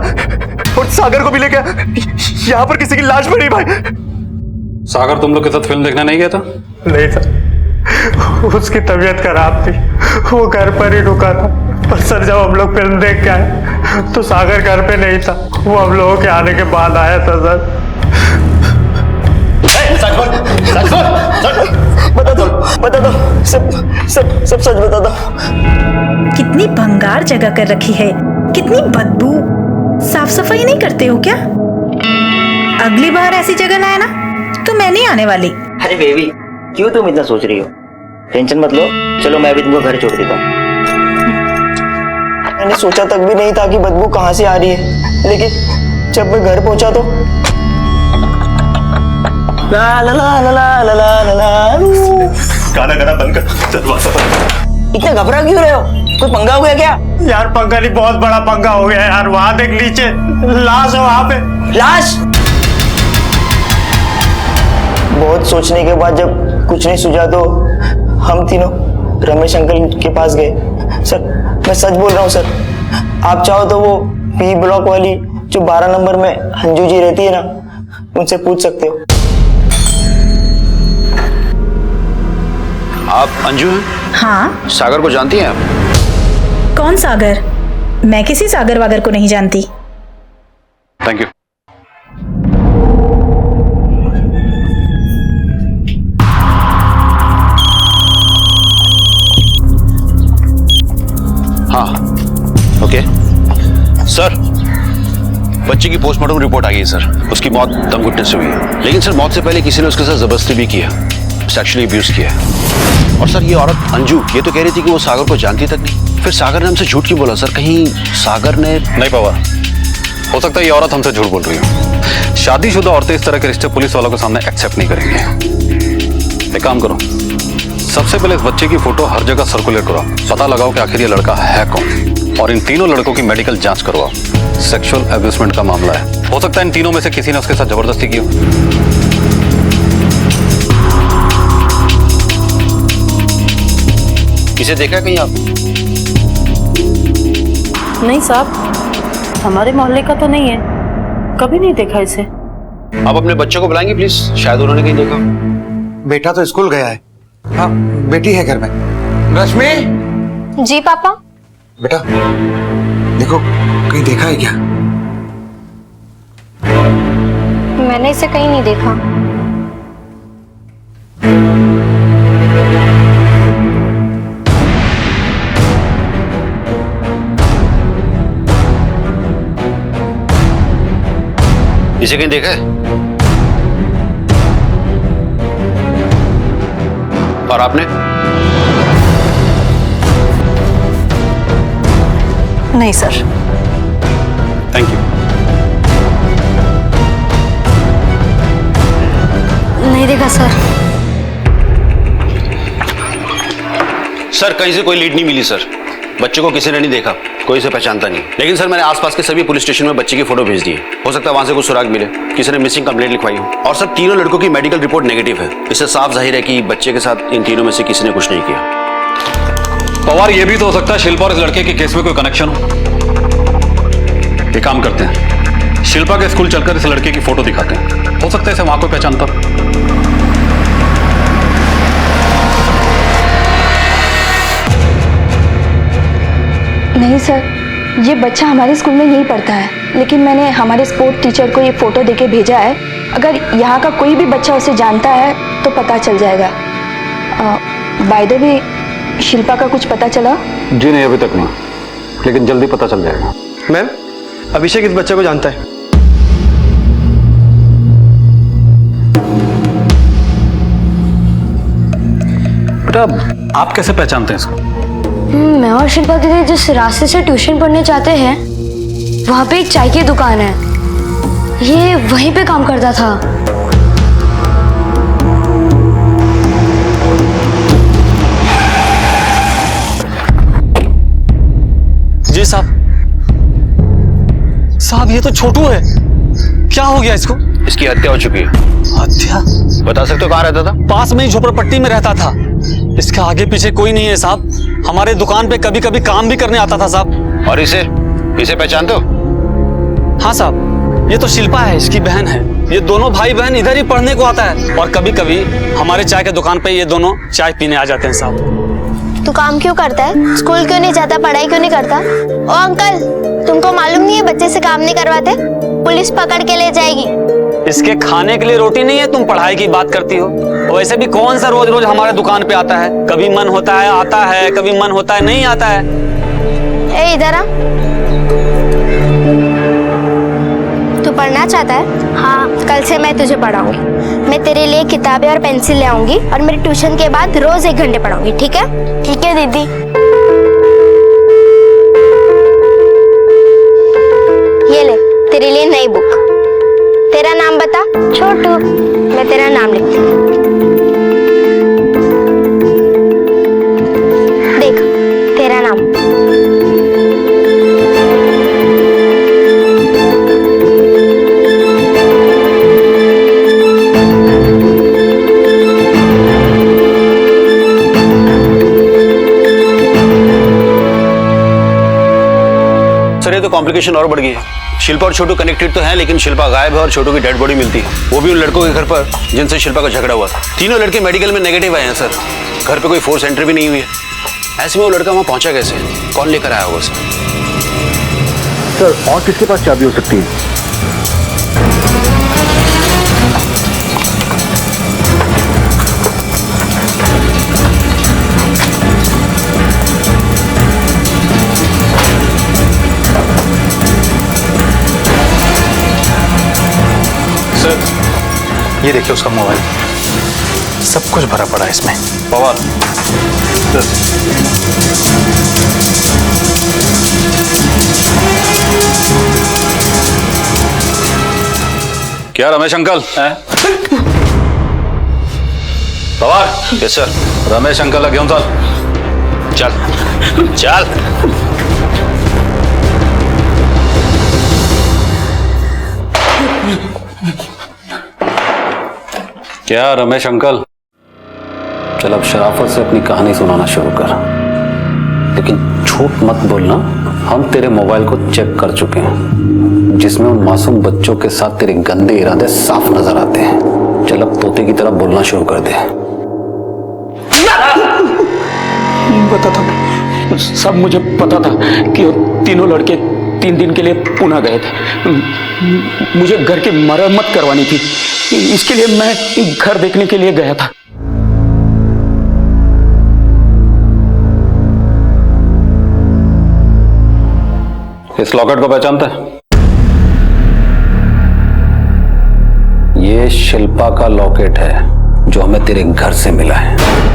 और सागर को भी लेके यहाँ पर किसी की लाश पड़ी भाई। सागर तुम लोग के साथ फिल्म देखने नहीं गया था? नहीं सर, उसकी तबीयत खराब थी, वो घर पर ही रुका था। पर सर जब हम लोग फिल्म देख के आए तो सागर घर पे नहीं था, वो हम लोगों के आने के बाद आया था सर। बता दो, सब सच बता दो। कितनी भंगार जगह कर रखी है, कितनी बदबू। साफ सफाई नहीं करते हो क्या? अगली बार ऐसी जगह लाए ना तो मैं नहीं आने वाली। अरे बेबी, क्यों तुम इतना सोच रही हो? टेंशन मत लो, चलो मैं भी तुमको घर छोड़ देता हूँ। मैंने सोचा तक भी नहीं था कि बदबू कहाँ से आ रही है, लेकिन जब मैं घर पहुंचा तो ला ला ला ला ला ला ला ला। गाना गाना बंद कर, दरवाजा बंद। इतने घबरा क्यों रहे हो? कोई पंगा हो गया क्या? यार पंगा नहीं, बहुत बड़ा पंगा हो गया यार। वहां देख नीचे लाश है, वहां पे लाश। बहुत सोचने के बाद जब कुछ नहीं सूझा तो हम तीनों रमेश अंकल के पास गए। सर मैं सच बोल रहा हूँ सर, आप चाहो तो वो पी ब्लॉक वाली जो 12 नंबर में अंजू जी रहती है ना, उनसे पूछ सकते हो। आप अंजू हैं? हाँ। सागर को जानती हैं आप? कौन सागर? मैं किसी सागर वागर को नहीं जानती। Thank you. हाँ ओके सर, बच्चे की पोस्टमार्टम रिपोर्ट आ गई है सर। उसकी मौत दम घुटने से हुई है, लेकिन सर मौत से पहले किसी ने उसके साथ जबरदस्ती भी किया, सेक्सुअली अब्यूज किया है। और सर ये औरत अंजू ये तो कह रही थी कि वो सागर को जानती तक नहीं। फिर सागर ने हमसे झूठ क्यों बोला सर? कहीं सागर ने नहीं पवार, हो सकता है ये औरत हमसे झूठ बोल रही हो। शादीशुदा औरतें इस तरह के रिश्ते पुलिस वालों के सामने एक्सेप्ट नहीं करेंगे। एक काम करो, सबसे पहले इस बच्चे की फोटो हर जगह सर्कुलेट कराओ, पता लगाओ कि आखिर ये लड़का है कौन, और इन तीनों लड़कों की मेडिकल जांच करवाओ। सेक्सुअल अब्यूजमेंट का मामला है, हो सकता है इन तीनों में से किसी ने उसके साथ जबरदस्ती की हो। इसे देखा है कहीं आप? नहीं साहब, हमारे मोहल्ले का तो नहीं है, कभी नहीं देखा इसे। आप अपने बच्चों को बुलाएंगे प्लीज, शायद उन्होंने कहीं देखा। बेटा तो स्कूल गया है। हाँ बेटी है घर में। रश्मि। जी पापा। बेटा देखो कहीं देखा है क्या? मैंने इसे कहीं नहीं देखा। इसे कहीं देखा है? और आपने? नहीं सर। Thank you. नहीं देखा सर। सर कहीं से कोई लीड नहीं मिली सर, बच्चे को किसी ने नहीं देखा, कोई इसे पहचानता नहीं। लेकिन सर मैंने आसपास के सभी पुलिस स्टेशन में बच्चे की फोटो भेज दी है, हो सकता है वहां से कुछ सुराग मिले, किसी ने मिसिंग कंप्लेंट लिखवाई हो। और सर तीनों लड़कों की मेडिकल रिपोर्ट नेगेटिव है, इससे साफ जाहिर है कि बच्चे के साथ इन तीनों में से किसी ने कुछ नहीं किया। पवार ये भी तो हो सकता है शिल्पा और इस लड़के के केस में कोई कनेक्शन हो। एक काम करते हैं, शिल्पा के स्कूल चलकर इस लड़के की फोटो दिखाते हैं, हो सकता है इसे वहां कोई पहचानता। नहीं सर, ये बच्चा हमारे स्कूल में नहीं पढ़ता है, लेकिन मैंने हमारे स्पोर्ट टीचर को ये फोटो देके भेजा है। अगर यहाँ का कोई भी बच्चा उसे जानता है तो पता चल जाएगा। बाय द वे, शिल्पा का कुछ पता चला? जी नहीं, अभी तक नहीं, लेकिन जल्दी पता चल जाएगा। मैम, अभिषेक इस बच्चे को जानता है। बेटा आप कैसे पहचानते हैं इसको? मैं और शिल्पा दीदी जिस रास्ते से ट्यूशन पढ़ने जाते हैं, वहाँ पे एक चाय की दुकान है, ये वहीं पे काम करता था। जी साहब, साहब ये तो छोटू है, क्या हो गया इसको? इसकी हत्या हो चुकी है। हत्या? बता सकते हो कहाँ रहता था? पास में ही झोपड़पट्टी में रहता था, इसके आगे पीछे कोई नहीं है साहब, हमारे दुकान पे कभी कभी काम भी करने आता था साहब। और इसे पहचानते हो? हाँ साहब, ये तो शिल्पा है, इसकी बहन है। ये दोनों भाई बहन इधर ही पढ़ने को आता है, और कभी कभी हमारे चाय के दुकान पे ये दोनों चाय पीने आ जाते हैं साहब। तू काम क्यों करता है? स्कूल क्यों नहीं जाता? पढ़ाई क्यों नहीं करता? ओ अंकल, तुमको मालूम नहीं है बच्चे से काम नहीं करवाते, पुलिस पकड़ के ले जाएगी। इसके खाने के लिए रोटी नहीं है, तुम पढ़ाई की बात करती हो। वैसे भी कौन सा रोज रोज हमारे दुकान पे आता है? कभी मन होता है आता है, कभी मन होता है नहीं आता है। ए इधर आ। तू पढ़ना चाहता है? हाँ, कल से मैं तुझे पढ़ाऊंगी। मैं तेरे लिए किताबें और पेंसिल ले आऊंगी, और मेरे ट्यूशन के बाद रोज 1 घंटे पढ़ाऊंगी, ठीक है? ठीक है दीदी। ये ले तेरे लिए नई बुक। तेरा नाम बता। छोटू। मैं तेरा नाम लिखते हैं। देख, तेरा नाम। सर ये तो कॉम्प्लिकेशन और बढ़ गई है। शिल्पा और छोटू कनेक्टेड तो हैं, लेकिन शिल्पा गायब है और छोटू की डेड बॉडी मिलती है, वो भी उन लड़कों के घर पर जिनसे शिल्पा का झगड़ा हुआ था। तीनों लड़के मेडिकल में नेगेटिव आए हैं सर। घर पे कोई फोर्स एंट्री भी नहीं हुई है। ऐसे में वो लड़का वहां पहुंचा कैसे? कौन लेकर आया होगा सर? और किसके पास चाबी हो सकती है? ये देखिए उसका मोबाइल, सब कुछ भरा पड़ा है इसमें। पवार क्या Ramesh uncle? Pawar? Yes sir. Ramesh uncle घेऊन चल। चल। क्या रमेश अंकल? चल अब शराफत से अपनी कहानी सुनाना शुरू कर, लेकिन झूठ मत बोलना। हम तेरे मोबाइल को चेक कर चुके हैं, जिसमें उन मासूम बच्चों के साथ तेरे गंदे इरादे साफ नजर आते हैं। चल अब तोते की तरह बोलना शुरू कर दे। पता था, सब मुझे पता था कि वो तीनों लड़के 3 दिन के लिए पुणे गए थे। मुझे घर की मरम्मत करवानी थी, इसके लिए मैं घर देखने के लिए गया था। इस लॉकेट को पहचानता है? ये शिल्पा का लॉकेट है जो हमें तेरे घर से मिला है।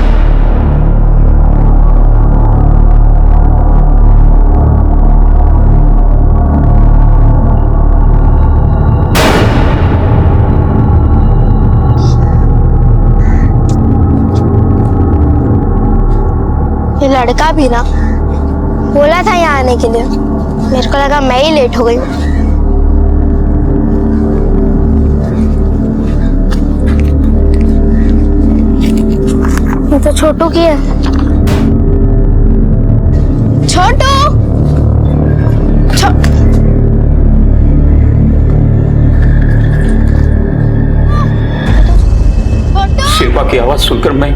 ये लड़का भी ना बोला था यहाँ आने के लिए, मेरे को लगा मैं ही लेट हो गई। ये तो छोटू की है। छोटू शिल्पा की आवाज सुनकर मैं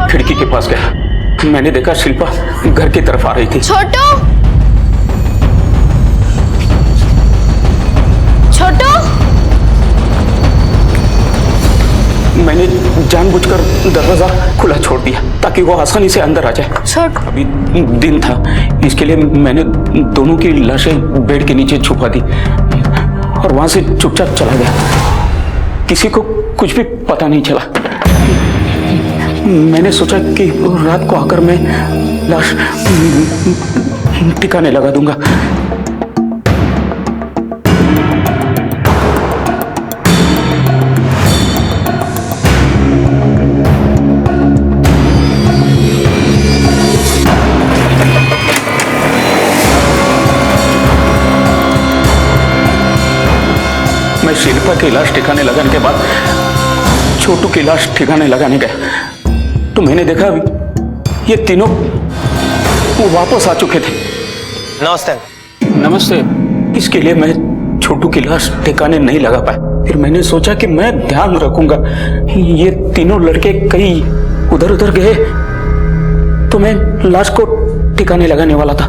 खिड़की के पास गया। मैंने देखा शिल्पा घर की तरफ आ रही थी। छोटू छोटू, मैंने जानबूझकर दरवाजा खुला छोड़ दिया ताकि वो आसानी से अंदर आ जाए। अभी दिन था, इसके लिए मैंने दोनों की लाशें बेड के नीचे छुपा दी और वहां से चुपचाप चला गया। किसी को कुछ भी पता नहीं चला। मैंने सोचा कि रात को आकर मैं लाश ठिकाने लगा दूंगा। मैं शिल्पा की लाश ठिकाने लगाने के बाद छोटू की लाश ठिकाने लगाने गया तो मैंने देखा ये तीनों वापस आ चुके थे। नमस्ते। नमस्ते। इसके लिए मैं छोटू की लाश ठिकाने नहीं लगा पाया। फिर मैंने सोचा कि मैं ध्यान रखूंगा, ये तीनों लड़के कहीं उधर उधर गए तो मैं लाश को ठिकाने लगाने वाला था,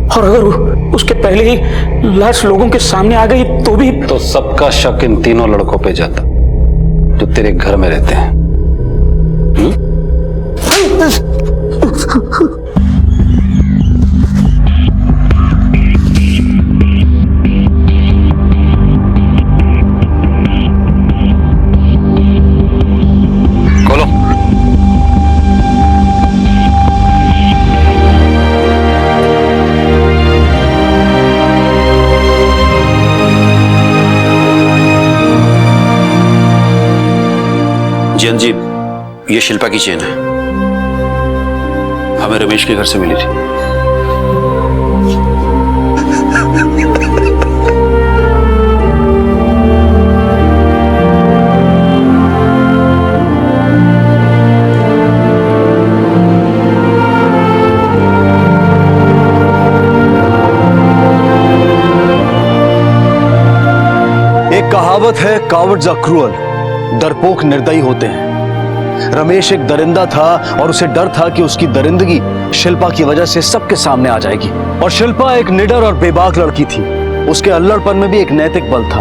और अगर उसके पहले ही लाश लोगों के सामने आ गई तो भी तो सबका शक इन तीनों लड़कों पे जाता जो तेरे घर में रहते हैं। खोलो। जैन जी, ये शिल्पा की चेन है, हमें रमेश के घर से मिली थी। एक कहावत है, कावर्ड्स आर क्रूअल, डरपोक निर्दयी होते हैं। रमेश एक दरिंदा था और उसे डर था कि उसकी दरिंदगी शिल्पा की वजह से सबके सामने आ जाएगी। और शिल्पा एक निडर और बेबाक लड़की थी। उसके अल्लड़पन में भी एक नैतिक बल था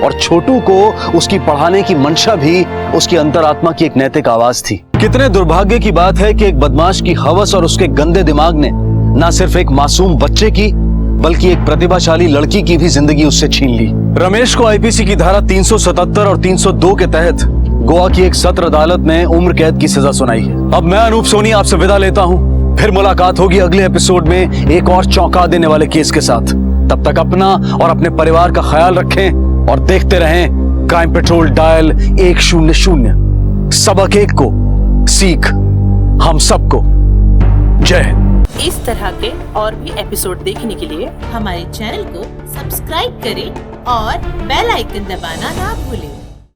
और छोटू को उसकी पढ़ाने की मंशा भी उसकी अंतरात्मा की एक नैतिक आवाज थी। कितने दुर्भाग्य की बात है कि एक बदमाश की हवस और उसके गंदे दिमाग ने न सिर्फ एक मासूम बच्चे की बल्कि एक प्रतिभाशाली लड़की की भी जिंदगी उससे छीन ली। रमेश को आईपीसी की धारा 377 और 302 के तहत गोवा की एक सत्र अदालत ने उम्र कैद की सजा सुनाई है। अब मैं अनूप सोनी आपसे विदा लेता हूं। फिर मुलाकात होगी अगले एपिसोड में एक और चौंका देने वाले केस के साथ। तब तक अपना और अपने परिवार का ख्याल रखें और देखते रहें क्राइम पेट्रोल डायल 100। सबक एक को सीख हम सबको। जय हिंद। इस तरह के और भी एपिसोड देखने के लिए हमारे चैनल को सब्सक्राइब करें और बेल आइकन दबाना ना भूलें।